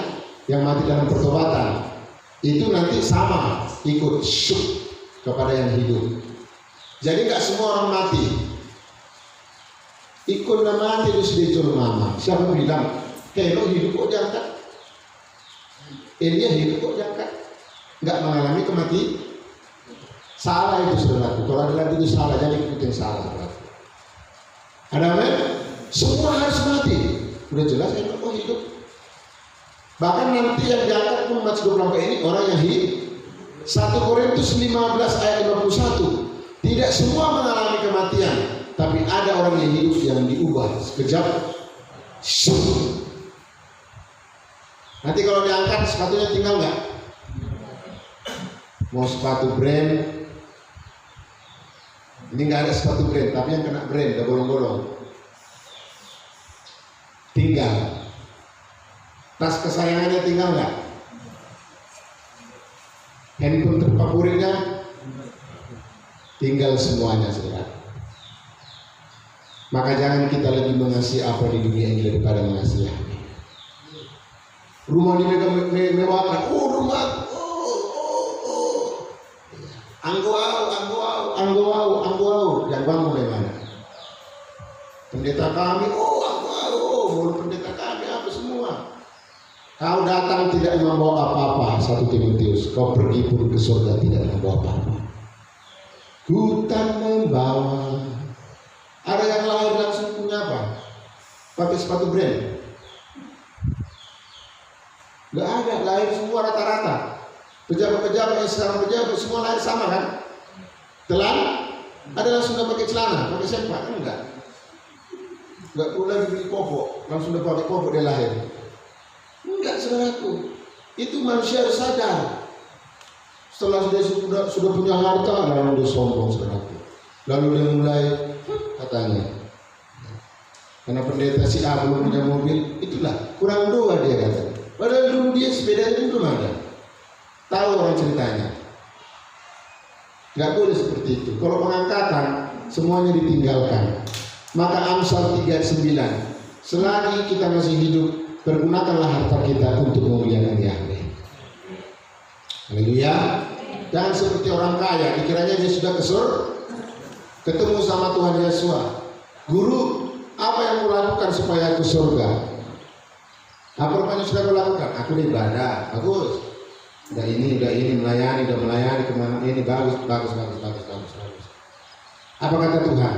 yang mati dalam pertobatan, itu nanti sama ikut syuk kepada yang hidup. Jadi nggak semua orang mati ikut nama itu sedikit mama. Siapa bilang Henok hidup kok diangkat, Elia hidup kok diangkat, nggak mengalami kematian? Salah itu saudaraku. Kalau ada itu salah, jadi ikutin salah saudaraku. Ada amin? Semua harus mati. Udah jelas Henok kok hidup. Bahkan nanti yang diangkat pun Mazmur 24 ini orang yang hidup. 1 Korintus 15 ayat 51. Tidak semua mengalami kematian, tapi ada orang yang hidup yang diubah sekejap. Nanti kalau diangkat sepatunya tinggal nggak? Mau sepatu brand, ini nggak ada sepatu brand, tapi yang kena brand udah bolong-bolong. Tinggal. Tas kesayangannya tinggal nggak? Handphone terfavoritnya tinggal semuanya saudara. Maka jangan kita lebih mengasihi apa di dunia ini daripada mengasihi Yahweh. Rumah dimewahkan, rumah, angguau, yang bangun dari mana? Pendeta kami, mulut pendeta kami apa semua. Kau datang tidak membawa apa-apa, 1 Timotius. Kau pergi pun ke surga tidak membawa apa-apa. Hutan membawa. Ada yang lahir langsung punya apa? Pakai sepatu brand. Gak ada, lahir semua rata-rata. Pejabat-pejabat yang sekarang pejabat semua lahir sama kan? Telan, ada langsung udah pakai celana, pakai sempak, enggak. Enggak perlu lagi beli popok, langsung udah pakai popok dia lahir. Enggak saudaraku, itu manusia harus sadar. Setelah dia sudah punya harta, lalu dia sombong saudaraku. Lalu dia mulai katanya, karena pendeta si A belum punya mobil, itulah kurang doa dia katanya. Padahal dulu dia sepedanya belum ada. Tahu orang ceritanya. Gak boleh seperti itu. Kalau pengangkatan semuanya ditinggalkan. Maka Amsal 3:9, selagi kita masih hidup pergunakanlah harta kita untuk memuliakan Yahweh. Haleluya. Jangan seperti orang kaya, dikiranya dia sudah ke surga, ketemu sama Tuhan Yesus. Guru, apa yang kulakukan supaya aku surga? Apa rupanya sudah kulakukan? Aku ibadah, bagus. Udah ini, melayani, kemana ini, bagus. Apa kata Tuhan?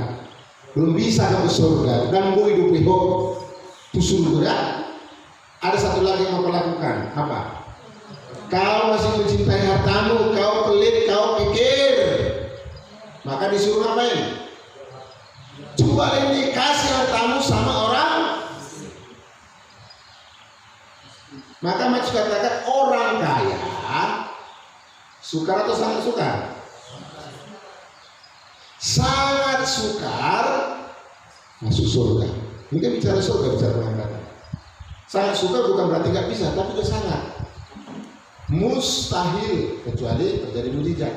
Belum bisa kamu surga, dan mau hidup itu surga. Ada satu lagi yang kau lakukan, apa? Kau masih mencintai hartamu, kau pelit, kau pikir. Maka disuruh ngapain? Coba ini kasih hartamu sama orang. Maka Matius katakan orang kaya sukar atau sangat sukar? Sangat sukar masuk surga. Ini kan bicara surga, bicara pengangkatan. Sangat sukar bukan berarti nggak bisa, tapi juga sangat mustahil kecuali terjadi mujizat.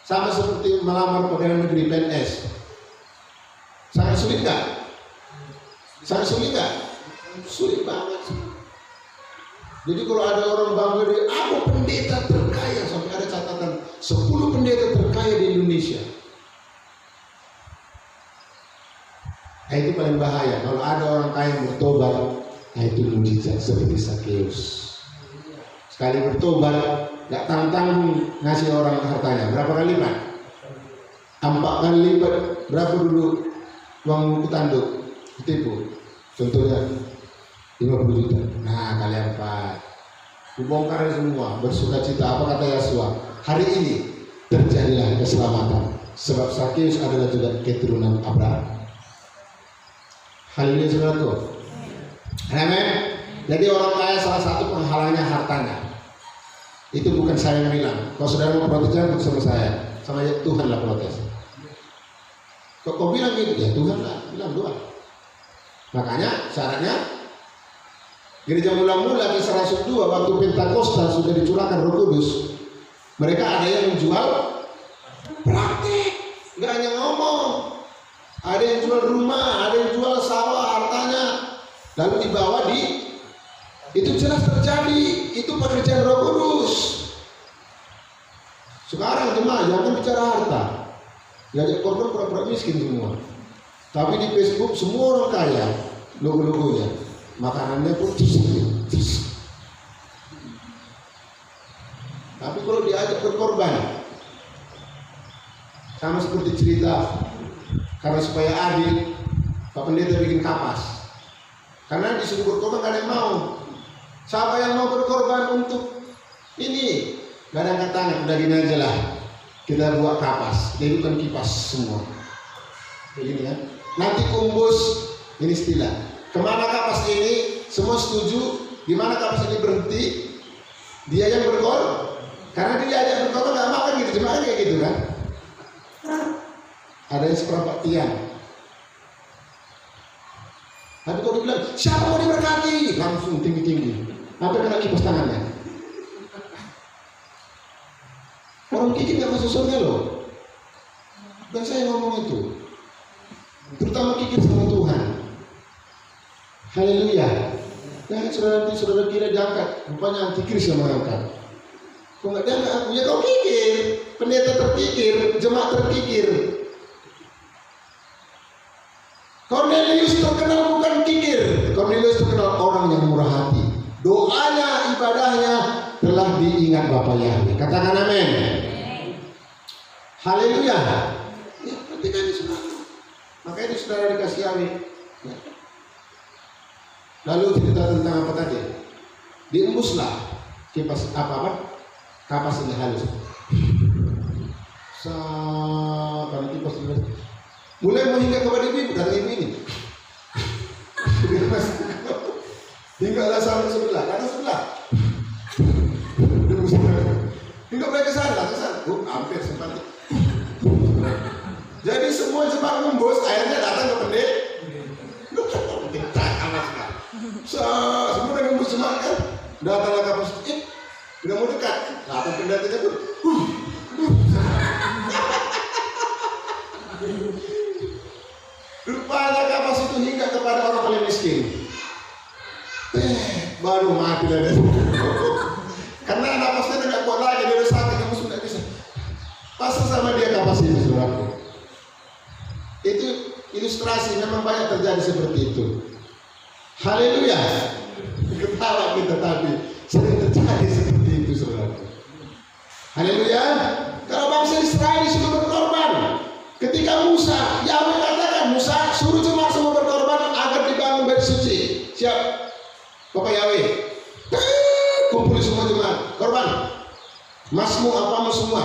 Sama seperti melamar pegawai negeri PNS. Sangat sulit nggak? Sangat sulit nggak? Sulit banget. Jadi kalau ada orang bangga dari aku pendeta terkaya, sampai ada catatan 10 pendeta terkaya di Indonesia. Nah, itu paling bahaya. Kalau ada orang kaya yang bertobat, nah itu mujizat seperti Sakeus. Sekali bertobat, gak tanggung ngasih orang hartanya. Berapa kali lipat? 4 kali lipat. Berapa dulu uang tanduk ditipu? Contohnya 50 juta. Nah, kali 4. Dibongkar semua, bersuka cita. Apa kata Yesua? Hari ini terjadilah keselamatan. Sebab Sakeus adalah juga keturunan Abraham. Haleluya, saudaraku. Amin. Jadi orang kaya salah satu penghalangnya hartanya. Itu bukan saya yang bilang. Kalau saudara mau protes jangan sama saya, sama Tuhan lah protes. Kok kau bilang gitu? Ya Tuhan lah bilang doa. Makanya syaratnya gereja mula-mula Kisah Rasul 2 waktu Pentakosta sudah dicurahkan Roh Kudus. Mereka ada yang menjual praktik, nggak hanya ngomong. Ada yang jual rumah, ada yang jual sawah hartanya, lalu dibawa itu jelas terjadi, itu pekerjaan Roh Kudus. Sekarang jemaah jangan bicara harta, ngajak korban pura-pura miskin semua. Tapi di Facebook semua orang kaya, logo-logonya, makanannya pun tis. Tapi kalau diajak berkorban, sama seperti cerita, karena supaya adil, Pak Pendeta bikin kapas. Karena disuruh berkorban gak ada yang mau. Siapa yang mau berkorban untuk ini? Gak ada angkat tangan, udah gini aja lah. Kita buat kapas, hidupkan kipas semua. Begini kan. Nanti kumbus, ini istilah. Kemana kapas ini? Semua setuju. Gimana kapas ini berhenti? Dia yang berkorban. Karena dia aja berkorban gak makan gitu, cuma kayak gitu kan. Ada yang seperempat tiang. Tapi kalau dibilang, siapa mau diberkati? Langsung tinggi-tinggi. Hampir kena kipas tangannya. Orang kikir gak masuk surga loh. Dan saya ngomong itu. Terutama kikir sama Tuhan. Haleluya. Jangan saudara kira diangkat. Rupanya antikris yang mengangkat. Kok gak diangkat aku? Ya kau kikir. Pendeta terkikir. Jemaat terkikir. Cornelius terkenal bukan kikir. Cornelius terkenal orang yang murah hati. Doanya, ibadahnya telah diingat Bapa Yahweh. Katakan amin. Haleluya. Ya, ketika ini saudara. Makanya itu saudara dikasih Yahweh. Ya. Lalu cerita tentang apa tadi? Diembuslah kipas apa? Kapas ini halus. Kalau kipas ini mulai menghingga kepada ibu dan ibu ini. Hingga ada sampai sebelah, karena sebelah. Hingga mereka ke sana. Hampir sempat. Jadi semua jemaat ngembus, akhirnya datang ke pendeta. Semua ngembus jemaat kan, datanglah kapus. Udah mau dekat, datang pendetanya pun. Rupanya kapas itu hingga kepada orang paling miskin. baru mati lah dia. Karena napasnya tidak kuat lagi, dia udah sakit, kamu sudah bisa. Pasal sama dia kapasitas saudaraku. Itu ilustrasi, memang banyak terjadi seperti itu. Haleluya. Ketawa kita tapi sering terjadi seperti itu saudaraku. Haleluya. Kalau bangsa Israel disuruh berkorban, ketika Musa, Yahweh katakan Musa suruh jemaat semua berkorban agar dibangun bait suci. Siap, Bapak Yahweh. Kumpul semua jemaat, korban. Masmu apamu semua.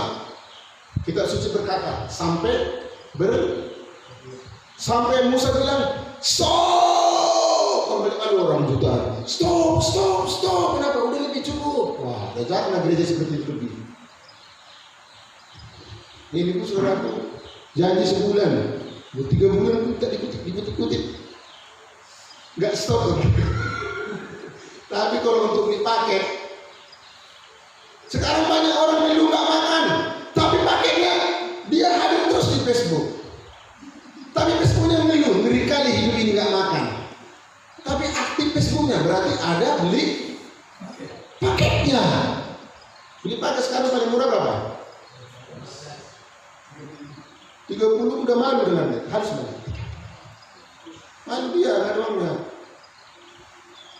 Kita suci berkata sampai Musa bilang stop. Ada orang jutaan. Stop. Kenapa? Udah lebih cukup. Wah, jangan gereja seperti itu lebih. Ini pun saudaraku, janji sebulan, 3 bulan pun tak dikutip. Nggak stop. Tapi kalau untuk beli paket, sekarang banyak orang melu nggak makan, tapi paketnya dia hadir terus di Facebook. Tapi Facebooknya melu, ngeri kali hidup ini nggak makan. Tapi aktif Facebooknya berarti ada beli paketnya. Beli paket sekarang paling murah berapa? 30 udah malu dengan dia, harus malu dia, nggak ada uangnya.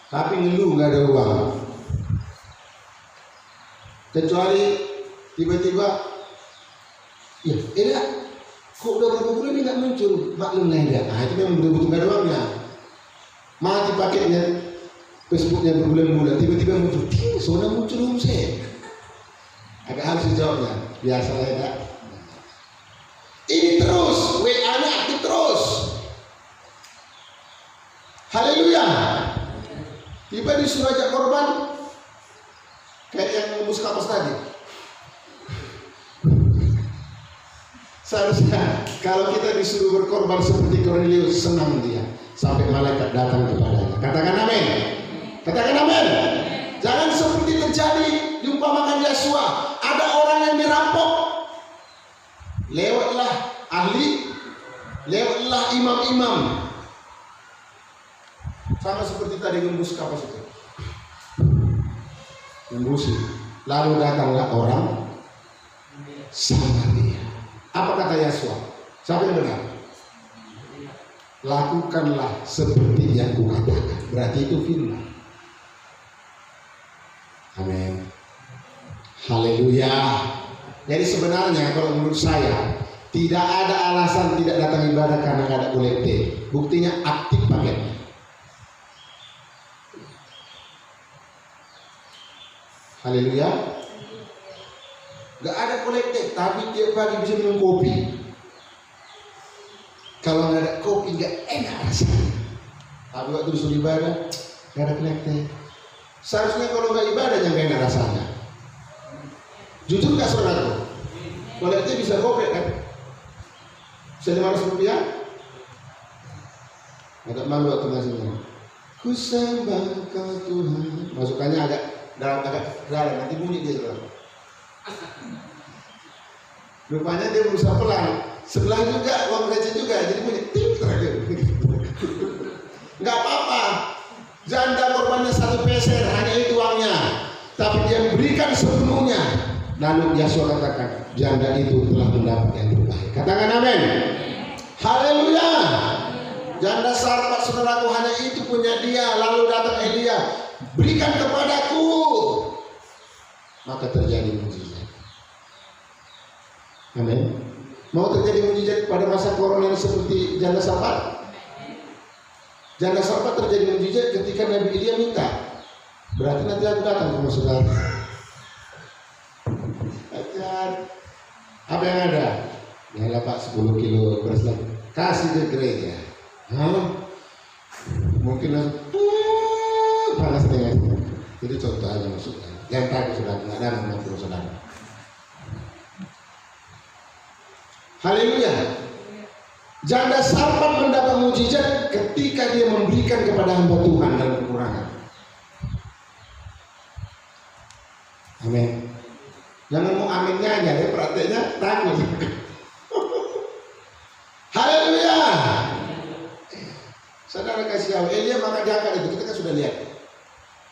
Tapi ngeluh nggak ada uang. Kecuali tiba-tiba, ya, kok udah berapa bulan ini nggak muncul, maklum lah dia. Nah itu memang betul-betul nggak ada uangnya. Mati paketnya, Facebooknya berbulan-bulan, tiba-tiba muncul, sudah muncul saya. Agak harus dijawabnya, biasa lah ya. Ini terus, WA-nya aktif terus. Haleluya. Tiba disuruh ajak korban, kayak yang ngembus kapas tadi. Seharusnya kalau kita disuruh berkorban seperti Kornelius, senang dia sampai malaikat datang kepadanya. Katakan amin. Katakan amin. Jangan seperti terjadi diumpamakan Yosua, ada orang yang dirampok, lewatlah ahli, lewatlah imam-imam. Sama seperti tadi ngembus kapas itu, ngembusi. Lalu datanglah orang Samaria. Apa kata Yosua? Siapa yang benar? Lakukanlah seperti yang kukatakan. Berarti itu firman. Amin. Haleluya. Jadi sebenarnya kalau menurut saya tidak ada alasan tidak datang ibadah karena nggak ada kolektif. Buktinya aktif paketnya. Haleluya. Gak ada kolektif, tapi tiap pagi bisa minum kopi. Kalau nggak ada kopi nggak enak rasanya. Tapi waktu disuruh ibadah nggak ada kolektif. Seharusnya kalau nggak ibadah yang nggak enak rasanya. Jujur nggak saudaraku? Kolektif bisa kopek kan? Bisa 500 rupiah? Agak malu waktu ngasihnya. Ku sembah Kau Tuhan. Masukannya agak dalam, nanti bunyi dia saudara. Rupanya dia berusaha pelan. Sebelah juga, uang receh juga, jadi bunyi ting terakhir. Nggak apa-apa. Janda korbannya 1 peser, hanya itu uangnya. Tapi dia berikan sepenuhnya. Lalu Yosua katakan, janda itu telah mendapat yang terbaik. Katakan amin. Haleluya. Janda Sarfat saudaraku hanya itu punya dia. Lalu datang Elia, berikan kepadaku. Maka terjadi mujizat. Amin. Mau terjadi mujizat pada masa corona seperti janda Sarfat? Janda Sarfat terjadi mujizat ketika Nabi Elia minta. Berarti nanti aku datang ke saudara. Apa yang ada? Ya Pak 10 kilo beras lagi. Kasih ke gereja. Mungkin langsung panas tengah. Jadi contoh aja maksudnya. Yang tadi sudah nggak ada mengatur saudara. Haleluya. Janda Sarfat mendapat mujizat ketika dia memberikan kepada hamba Tuhan dalam kekurangan. Amin. Jangan mau aminnya aja, ya prakteknya takut. Haleluya. Saudara kasih tahu Elia maka diangkat itu, kita kan sudah lihat.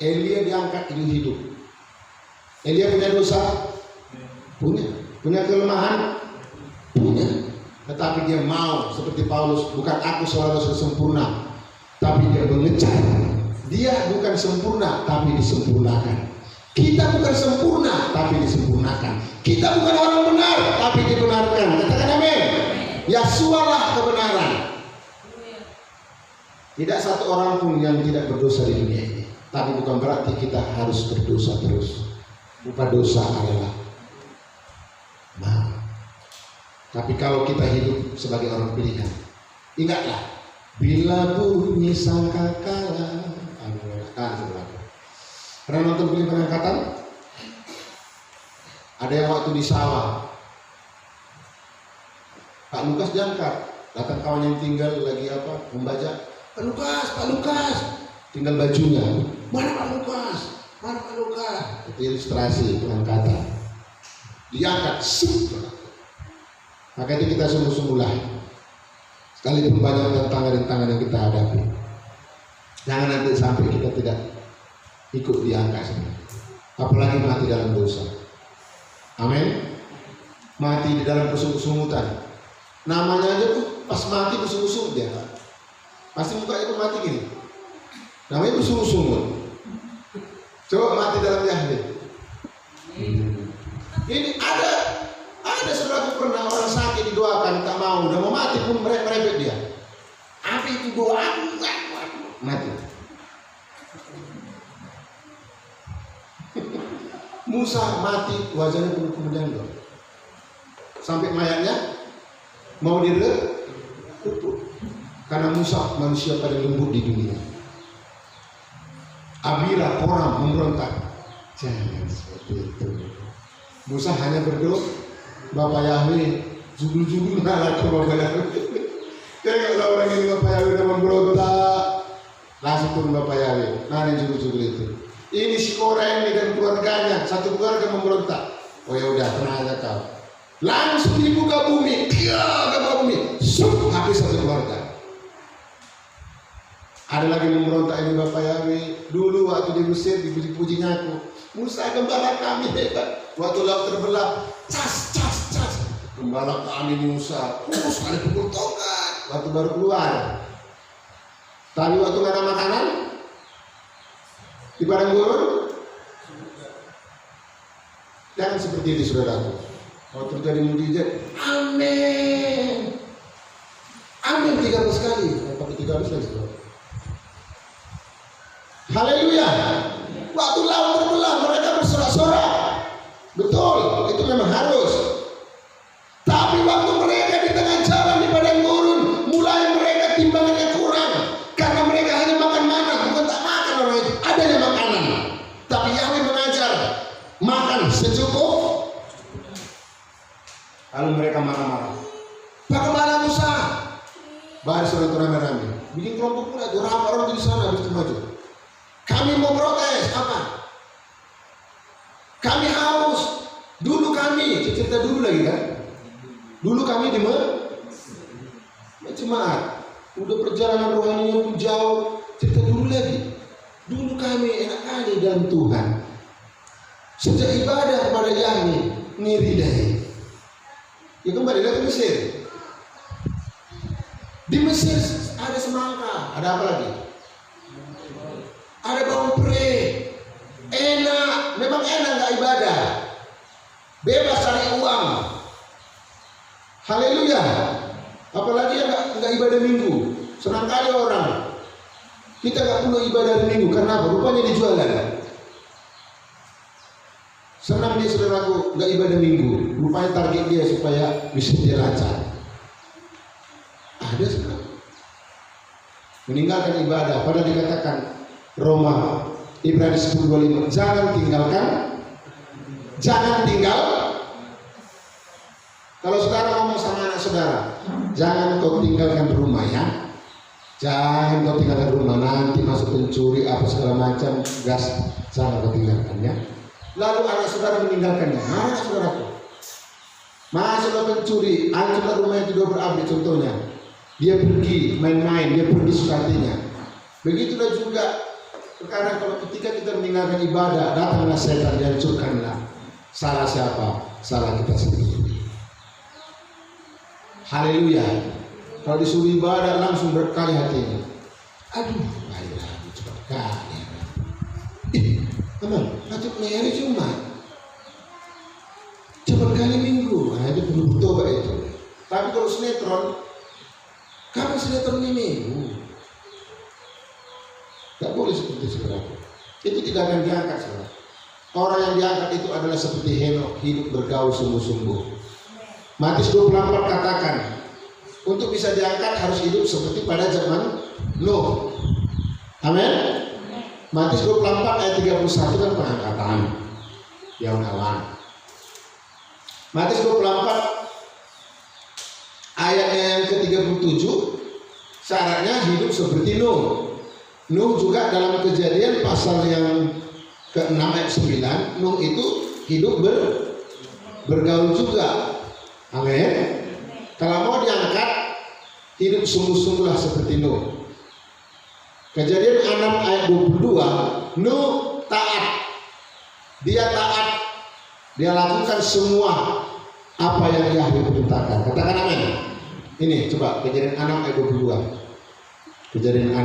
Elia diangkat hidup. Elia punya dosa? Punya. Punya kelemahan? Punya. Tetapi dia mau seperti Paulus, bukan aku selalu sempurna, tapi dia mengejar. Dia bukan sempurna, tapi disempurnakan. Kita bukan sempurna, tapi disempurnakan. Kita bukan orang benar, tapi dibenarkan. Katakan amin. Yasualah kebenaran. Tidak satu orang pun yang tidak berdosa di dunia ini. Tapi bukan berarti kita harus berdosa terus. Upah dosa adalah mau. Tapi kalau kita hidup sebagai orang pilihan, ingatlah, bila bunyi sangkakala. Pernah nonton film pengangkatan? Ada yang waktu di sawah, Pak Lukas diangkat, datang kawan yang tinggal lagi membaca. Pak Lukas, tinggal bajunya. Mana Pak Lukas? Itu ilustrasi pengangkatan. Diangkat, maka itu kita sungguh-sungguhlah. Sekalipun banyak tantangan yang kita hadapi, jangan nanti sampai kita tidak ikut diangkat, apalagi mati dalam dosa. Amin. Mati di dalam kesungut-sungutan. Namanya aja tuh pas mati bersungut-sungut dia. Pasti mukanya tuh mati gini. Namanya bersungut-sungut. Coba mati dalam jahil. Ini ada saudaraku pernah orang sakit didoakan tak mau, udah mau mati pun merepet dia. Apa itu doa? Mati. Musa mati wajahnya penuh kemudian loh. Sampai mayatnya mau tutup. Karena Musa manusia paling lembut di dunia. Abira orang memberontak. Jangan seperti itu. Musa hanya berdoa, Bapak Yahweh, jubul-jubul ngalah ke Bapak Yahweh. Kayak kalau orang ini Bapak Yahweh udah memberontak, langsung turun Bapak Yahweh. Nah yang jubul-jubul itu. Ini si Korah ini dan keluarganya, satu keluarga memberontak. Oh ya udah, tenang aja kau. Langsung dibuka bumi, habis satu keluarga. Ada lagi memberontak ini Bapak Yahweh. Dulu waktu di Mesir dipuji-pujinya aku, Musa gembala kami hebat. Waktu laut terbelah, cas. Gembala kami Musa, sekali pukul tongkat. Waktu baru keluar. Tapi waktu nggak ada makanan di padang gurun, jangan seperti itu saudaraku. Kalau terjadi mujizat, amin 300 kali. Pakai 300 lagi saudara. Haleluya. Waktu laut terbelah mereka bersorak-sorak. Betul, itu memang harus. Tapi waktu mereka di tengah jalan di padang gurun, mulai mereka timbangannya kurang. Karena mereka hanya makan mana, bukan tak makan orang itu. Adanya makanan. Tapi Yahweh mengajar makan secukup. Lalu mereka marah-marah. Bagaimana Musa? Baris orang itu rame-rame. Bikin kelompok pula, orang di sana habis itu maju. Kami mau protes, apa? Kami haus. Dulu kami, cerita dulu lagi kan? Dulu kami di jemaat. Udah perjalanan rohaninya pun jauh. Cerita dulu lagi. Dulu kami enak kali dalam Tuhan. Sejak ibadah kepada Yahweh, ngiri deh. Ya kembali ke Mesir. Di Mesir ada semangka, ada apa lagi? Ada bawang pre, enak, memang enak nggak ibadah, bebas cari uang, haleluya. Apalagi yang nggak ibadah minggu, senang kali orang. Kita nggak perlu ibadah hari minggu karena apa? Rupanya dijualan. Senang dia saudaraku nggak ibadah minggu, rupanya target dia supaya bisa dia lancar. Ada saudara meninggalkan ibadah, padahal dikatakan Roma Ibrani 10:25, jangan tinggal. Kalau saudara ngomong sama anak saudara, jangan kau tinggalkan rumah ya, jangan kau tinggalkan rumah, nanti masuk pencuri apa segala macam gas, jangan kau tinggalkannya. Lalu anak saudara meninggalkannya, mana saudaraku? Masuk ke pencuri, hancurkan rumah yang sudah berabdi contohnya. Dia pergi main-main, dia pergi suka hatinya. Begitulah juga Sekarang kalau ketika kita meninggalkan ibadah, datanglah setan, dihancurkanlah. Salah siapa? Salah kita sendiri. Haleluya. Kalau disuruh ibadah langsung berkali hatinya. Aduh, ayolah, cepat kali. Teman, atau hari Jumat, cepat kali minggu, itu perlu bertobat itu. Tapi kalau sinetron, kapan sinetron ini minggu? Tidak boleh seperti sekarang. Itu tidak akan diangkat sekarang. Orang yang diangkat itu adalah seperti Henokh, hidup bergaul sungguh-sungguh. Matius 24 katakan, untuk bisa diangkat harus hidup seperti pada zaman Nuh. Amin. Matius 24 ayat 31 kan pengangkatan Yaunawan. Matius 24 ayatnya yang ke-37, syaratnya hidup seperti Nuh. Nuh juga dalam Kejadian pasal yang ke-6 ayat 9, Nuh itu hidup bergaul juga. Amin. Kalau mau diangkat, hidup sungguh-sungguhlah seperti Nuh. Kejadian 6 ayat 22, Nuh taat. Dia taat. Dia lakukan semua apa yang Yahweh perintahkan. Katakan amin. Ini coba Kejadian 6 ayat 22. Kejadian 6.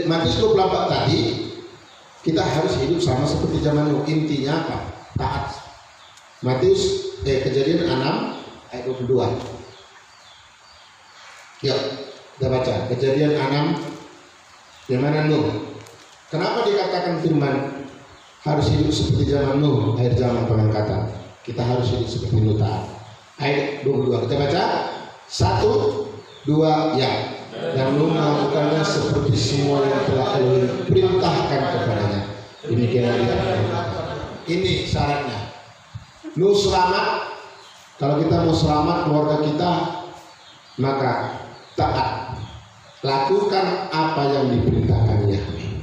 Matius 24 tadi, kita harus hidup sama seperti zaman Nuh. Intinya apa? Taat. Matius Kejadian 6 ayat 22. Yuk, kita baca Kejadian 6 di mana Nuh. Kenapa dikatakan firman harus hidup seperti zaman Nuh, akhir zaman pengangkatan? Kita harus hidup seperti Nuh taat. Ayat 22 kita baca. 1, 2, ya. Dan Nuh melakukannya seperti semua yang telah Allah perintahkan kepadanya. Demikianlah dia. Ini syaratnya. Nuh selamat. Kalau kita mau selamat keluarga kita, maka taat. Lakukan apa yang diperintahkan Yahweh.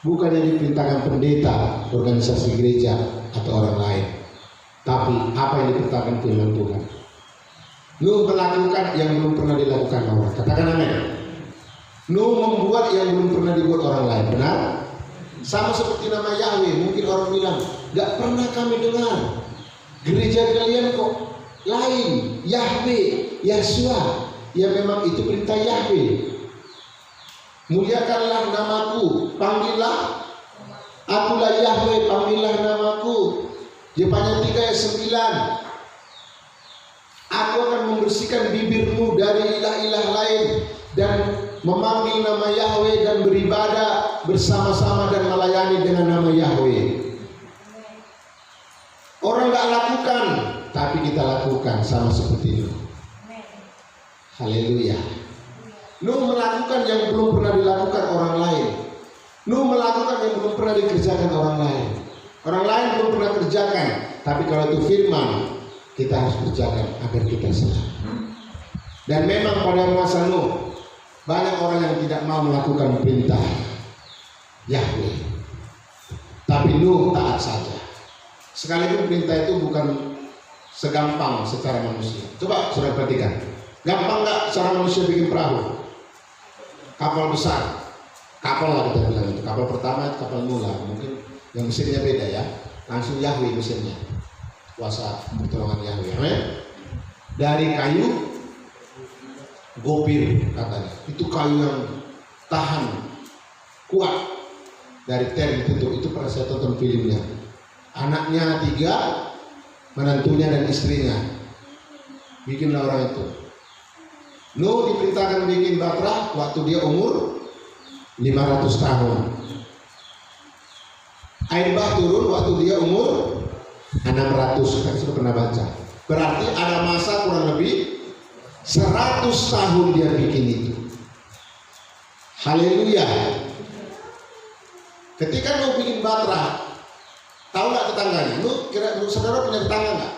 Bukan yang diperintahkan pendeta, organisasi gereja atau orang lain, tapi apa yang diperintahkan firman Tuhan. Nuh melakukan yang belum pernah dilakukan orang. Katakan amin. Nuh membuat yang belum pernah dibuat orang lain. Benar? Sama seperti nama Yahweh. Mungkin orang bilang, gak pernah kami dengar gereja kalian kok lain. Yahweh, Yahshua. Ya memang itu perintah Yahweh. Muliakanlah namaku, panggillah akulah Yahweh, panggillah namaku. Yefanya 3 ayat 9. Aku akan membersihkan bibirmu dari ilah-ilah lain dan memanggil nama Yahweh dan beribadah bersama-sama dan melayani dengan nama Yahweh. Orang gak lakukan, tapi kita lakukan sama seperti itu. Haleluya. Nuh melakukan yang belum pernah dilakukan orang lain. Nuh melakukan yang belum pernah dikerjakan orang lain. Orang lain belum pernah kerjakan, tapi kalau itu firman, kita harus kerjakan agar kita selamat. Dan memang pada masa Nuh, banyak orang yang tidak mau melakukan perintah Yahweh, tapi Nuh taat saja. Sekalipun perintah itu bukan segampang secara manusia. Coba saudara perhatikan, gampang nggak secara manusia bikin perahu? Kapal besar, kapal lah kita bilang itu. Kapal pertama kapal Nuh lah, mungkin yang mesinnya beda ya. Langsung Yahweh mesinnya, kuasa pertolongan Yahweh. Amin. Dari kayu gopir katanya, itu kayu yang tahan, kuat. Dari ter itu pernah saya tonton filmnya. Anaknya 3, menantunya dan istrinya, bikinlah orang itu. Nuh diperintahkan bikin batra waktu dia umur 500 tahun. Air bah turun waktu dia umur 600. Kan sudah pernah baca. Berarti ada masa kurang lebih 100 tahun dia bikin itu. Haleluya. Ketika Nuh bikin batra, tahu nggak tetangganya? Nuh saudara punya tetangga nggak?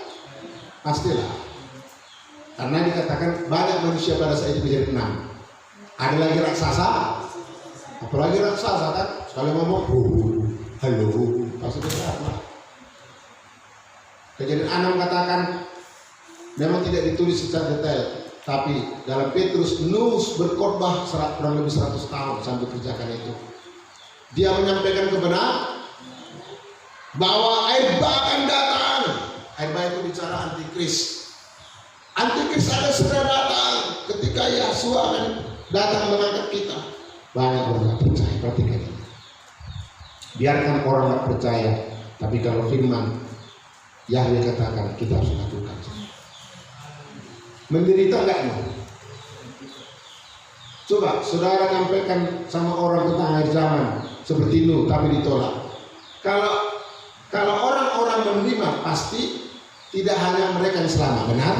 Pastilah. Karena dikatakan banyak manusia pada saat itu menjadi 6. Ada lagi raksasa, apalagi raksasa kan sekali ngomong, halo, pasti benar. Kejadian 6 katakan, memang tidak ditulis secara detail, Tapi dalam Petrus, Nuh berkhotbah kurang lebih 100 tahun sampai kerjakan itu. Dia menyampaikan kebenaran bahwa air bah akan datang. Air bah itu bicara antikris. Antikris akan segera datang ketika Yesus akan datang mengangkat kita. Banyak orang tidak percaya. Perhatikan ini. Biarkan orang tidak percaya, tapi kalau firman Yahweh katakan, kita harus lakukan. Menderita enggak mau? Coba saudara nyampaikan sama orang tentang akhir zaman seperti Nuh, tapi ditolak. Kalau orang-orang menerima, pasti tidak hanya mereka yang selamat. Benar?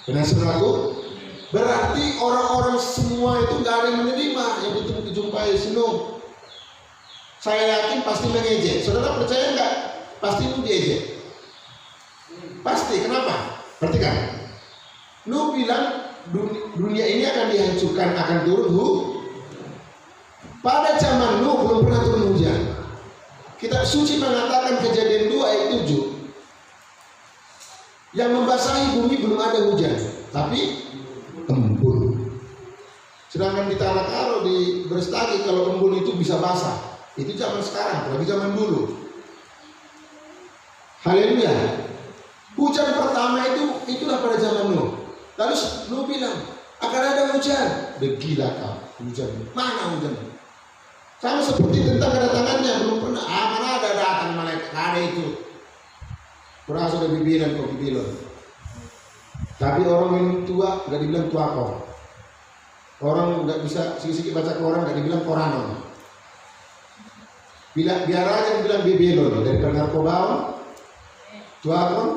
Benar saudaraku? Berarti orang-orang semua itu nggak ada yang menerima yang dijumpai si Nuh. Saya yakin pasti mengejek. Saudara percaya nggak? Pasti Nuh diejek. Pasti. Kenapa? Perhatikan. Nuh bilang dunia ini akan dihancurkan, akan turun pada zaman Nuh belum pernah turun hujan. Kitab suci mengatakan Kejadian 2 ayat 7 yang membasahi bumi belum ada hujan, tapi embun. Sedangkan di Tanah Karo di Brastagi kalau embun itu bisa basah. Itu zaman sekarang, lagi zaman dulu. Haleluya. Hujan pertama itulah pada zaman Nuh. Lalu Nuh bilang akan ada hujan. Gila kau, hujan. Mana hujan? Sama seperti tentang kedatangannya, belum pernah. Mana ada datang malaikat? Ada itu. Kurasa udah bibilan kok bibilon. Tapi orang yang tua nggak dibilang tua kok. Orang nggak bisa sikit-sikit baca Quran nggak dibilang Koranon. Biar aja dibilang bibilon dari narkoba, tua kon,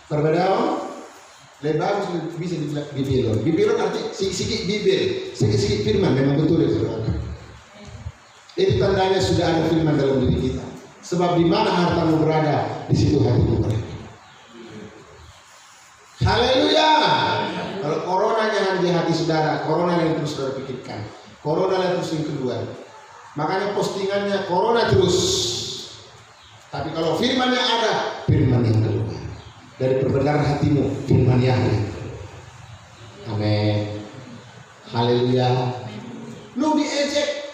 perbedaan. Lebar bisa dibilang bibilon. Bibilon arti sikit-sikit bibel, sikit-sikit firman. Memang betul ya saudara. Itu tandanya sudah ada firman dalam diri kita. Sebab di mana hartamu berada, di situ hatimu berada. Haleluya. Kalau corona jangan di hati saudara, corona yang terus saudara pikirkan. Corona yang terus yang kedua. Makanya postingannya corona terus. Tapi kalau firmannya ada, firman yang kedua. Dari perbenaran hatimu, firman Yahweh. Amin. Haleluya. Nuh diejek.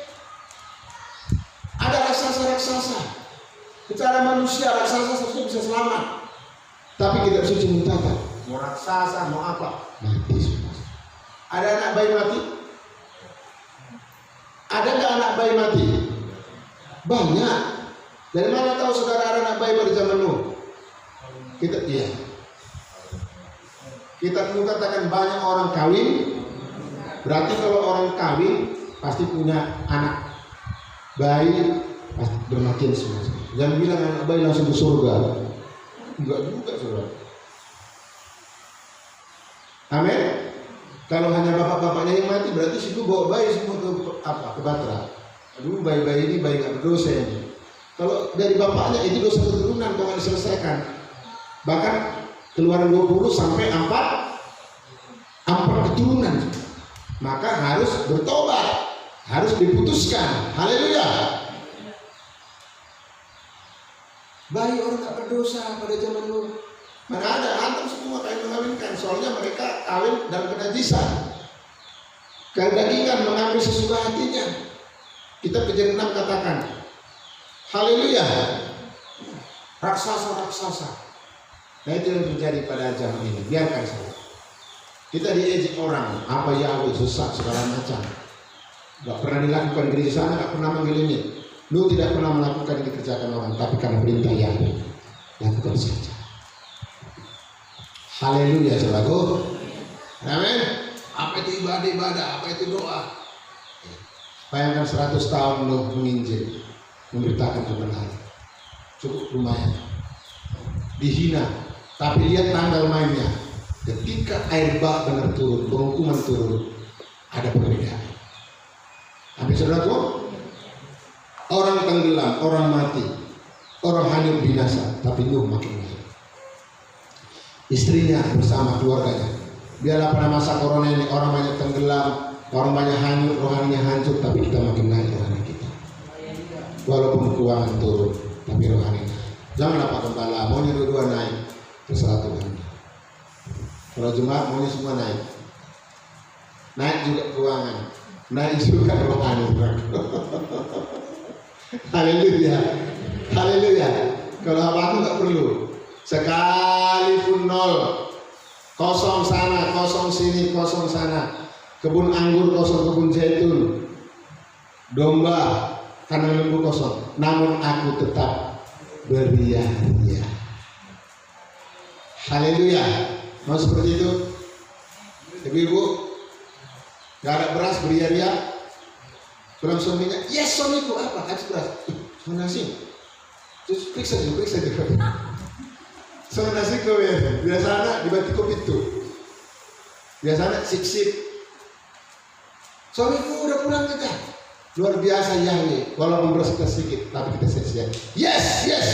Ada raksasa-raksasa. Secara manusia raksasa seharusnya bisa selamat. Tapi kitab suci mencatat, mau raksasa mau apa, mati semua. Ada anak bayi mati? Ada nggak anak bayi mati? Banyak. Dari mana tahu saudara ada anak bayi pada zaman Nuh? Kita katakan banyak orang kawin. Berarti kalau orang kawin pasti punya anak bayi, pasti bermakin semua. Jangan bilang anak bayi langsung ke surga. Enggak juga saudara. Amin. Kalau hanya bapak-bapaknya yang mati, berarti situ bawa bayi semua ke Batra. Aduh, bayi-bayi ini bayi nggak berdosa ini. Kalau dari bapaknya itu dosa keturunan kalau nggak diselesaikan. Bahkan Keluaran 20 sampai 4 keturunan. Maka harus bertobat, harus diputuskan. Haleluya. Bayi orang tak berdosa pada zaman dulu. Mana ada, antum semua kayak mengawinkan. Soalnya mereka kawin dalam kenajisan. Kedagingan mengambil sesuka hatinya. Kita Kejadian 6 katakan, haleluya. Raksasa-raksasa. Nah itu yang terjadi pada zaman ini. Biarkan saja. Kita diejek orang, apa Yahweh sesat segala macam. Gak pernah dilakukan gereja sana, gak pernah manggil ini. Lu tidak pernah melakukan yang dikerjakan orang, tapi karena perintah Yahweh, lakukan saja. Haleluya, saudaraku. Amin. Apa itu ibadah, apa itu doa? Bayangkan 100 tahun lu menginjil, memberitakan kebenaran. Cukup lumayan. Dihina, tapi lihat tanggal mainnya. Ketika air bah benar turun, penghukuman turun, ada perbedaan. Habis saudaraku, orang tenggelam, orang mati, orang hanyut binasa, tapi Nuh makin baik. Istrinya bersama keluarganya. Biarlah pada masa corona ini orang banyak tenggelam, orang banyak hanyut, rohaninya hancur, tapi kita makin naik rohani kita. Walaupun keuangan turun, tapi rohani naik. Jangan Pak Gembala, maunya dua-dua naik, terserah Tuhan. Kalau jemaat maunya semua naik. naik juga keuangan, naik juga rohani. Haleluya, haleluya. Kalau apa-apa nggak perlu, sekalipun nol, kosong sana, kosong sini, kosong sana, kebun anggur kosong, kebun zaitun, domba, kandang lembu kosong, namun aku tetap beria-ria. Haleluya. Mau seperti itu? Ibu-ibu, gak ada beras beria-ria. Pulang suaminya, yes suamiku apa? Habis beras. Sama nasi. Terus periksa juga. Sama nasi kau ya. Biasanya dibati kopi itu. Biasanya sip-sip. Suamiku udah pulang kita. Luar biasa Yahweh. Walaupun beras kita sedikit, tapi kita sia-sia. Yes, yes.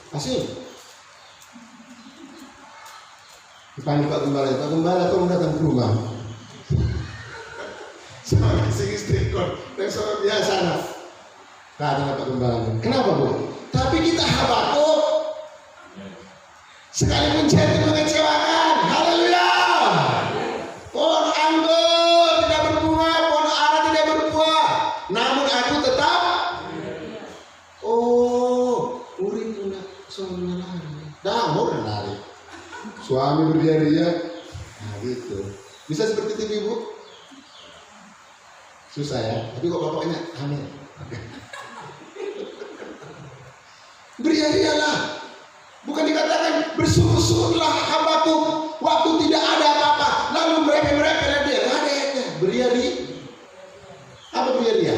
Asing. Dipanggil Pak Gembala tolong datang ke rumah. Sama kasih istri kon, yang sama biasa lah. Datang Pak Gembala. Kenapa Bu? Tapi kita Habakuk sekalipun jatuh mengecewakan. Haleluya. Pohon anggur tidak berbunga, pohon ara tidak berbuah, namun aku tetap. Oh, urip puna soalnya lari. Dah mau lari. Suami beria-ria, nah gitu. Bisa seperti itu Ibu? Susah ya, tapi kok bapaknya hamil. Beria-rialah, bukan dikatakan bersyukur-syukurlah hambaku waktu tidak ada apa-apa, lalu merepek-merepek dia, nggak ada ayatnya. Beria-ria, apa beria-ria?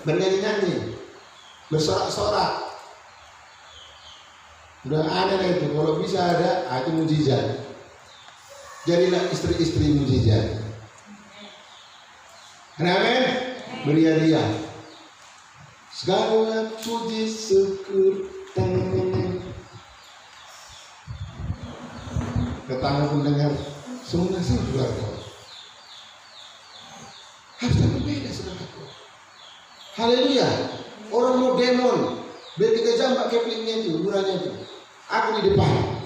Bernyanyi-nyanyi, bersorak-sorak. Udah ada itu, kalau bisa ada, itu mujizat. Jadilah istri-istri mujizat. Amin. Beria-ria. Segala puji syukur tangan. Tetangga pun dengar, semua nasi keluarga. Harusnya berbeda saudaraku. Haleluya. Orang mau demon, biar kita jambak keplingnya itu, murahnya itu. Aku di depan.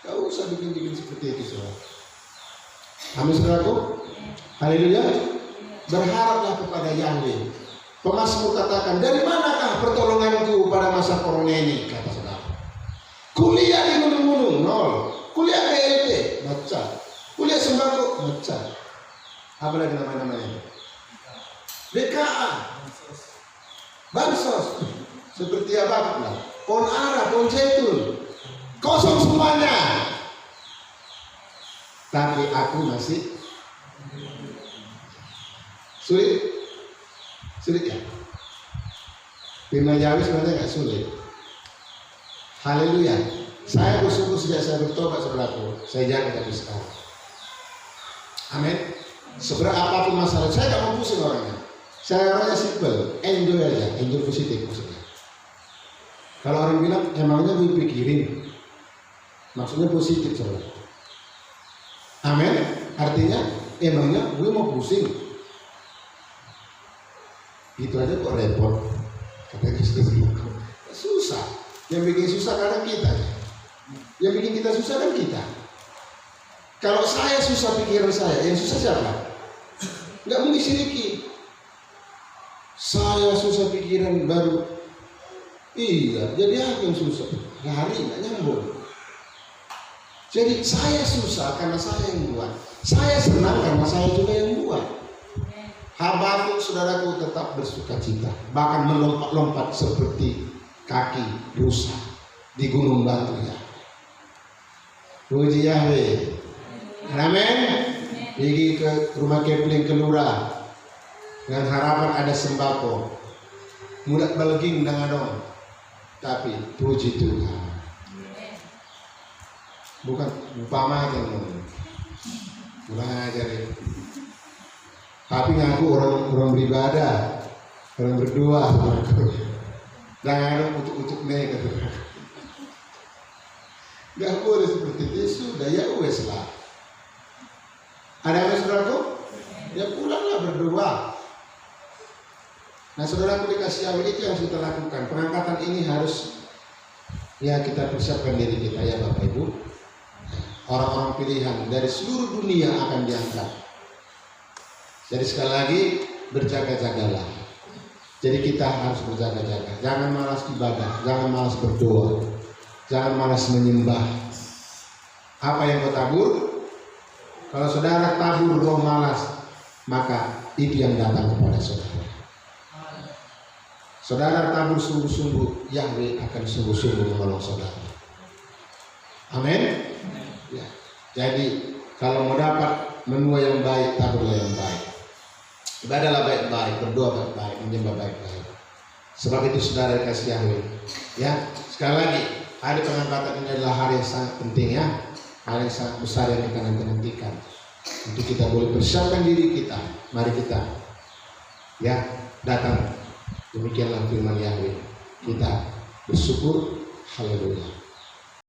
Gak usah bikin-bikin seperti itu saudara. Amin saudaraku. Haleluya. Berharaplah kepada Yahweh. Pemasmur katakan, dari manakah pertolonganku pada masa corona ini? Kata saudara. Kuliah di gunung-gunung, nol. Kuliah BLT, baca. Kuliah sembako, baca. Apa lagi namanya? BKA, bansos. Seperti apa? Pohon ara, pohon zaitun, kosong semuanya. Tapi aku masih sulit ya. Firman Yahweh sebenarnya nggak sulit. Haleluya. Saya bersyukur sejak saya bertobat saudaraku, saya jaga dari sekarang. Amin. Seberat apapun masalah, saya nggak mau pusing orangnya. Saya orangnya simple, enjoy aja, enjoy positif maksudnya. Kalau orang bilang emangnya gue pikirin, maksudnya positif saudara. Amin. Artinya emangnya gue mau pusing. Itu aja kok repot. Kata Kristus susah. Yang bikin susah kadang kita. Yang bikin kita susah kan kita. Kalau saya susah pikiran saya, yang susah siapa? Nggak mungkin sedikit. Saya susah pikiran baru. Iya, jadi aku yang susah. Lari nggak nyambung. Jadi saya susah karena saya yang buat. Saya senang karena saya juga yang buat. Habakuk saudaraku tetap bersuka cita, bahkan melompat-lompat seperti kaki rusa di gunung batu ya. Puji Yahweh. Amin. Pergi ke rumah Kepling ke Lurah dengan harapan ada sembako. Mudah balging dengan dong. Tapi puji Tuhan. Bukan umpama aja bukan aja deh. Tapi ngaku orang beribadah, orang berdoa. Jangan utuk-utuk nih kata. Gak boleh seperti itu, sudah ya wes lah. Ada apa saudaraku? Ya pulanglah berdoa. Nah saudaraku dikasih awal itu yang kita lakukan. Pengangkatan ini harus ya kita persiapkan diri kita ya Bapak Ibu. orang-orang pilihan dari seluruh dunia akan diangkat. Jadi sekali lagi, berjaga-jagalah. Jadi kita harus berjaga-jaga. Jangan malas ibadah, jangan malas berdoa, jangan malas menyembah. Apa yang kau tabur? Kalau saudara tabur roh malas, maka itu yang datang kepada saudara. Saudara tabur sungguh-sungguh, Yahweh akan sungguh-sungguh menolong saudara. Amin. Ya. Jadi kalau mau dapat menuai yang baik, taburlah yang baik. Ibadahlah baik-baik, berdoa baik-baik, menyembah baik-baik. Sebab itu saudara kasih Yahweh. Ya, sekali lagi, hari pengangkatan ini adalah hari yang sangat penting ya. Hari yang sangat besar yang kita nantikan. Untuk kita boleh persiapkan diri kita. Mari kita ya datang. Demikianlah firman Yahweh. Kita bersyukur. Haleluya.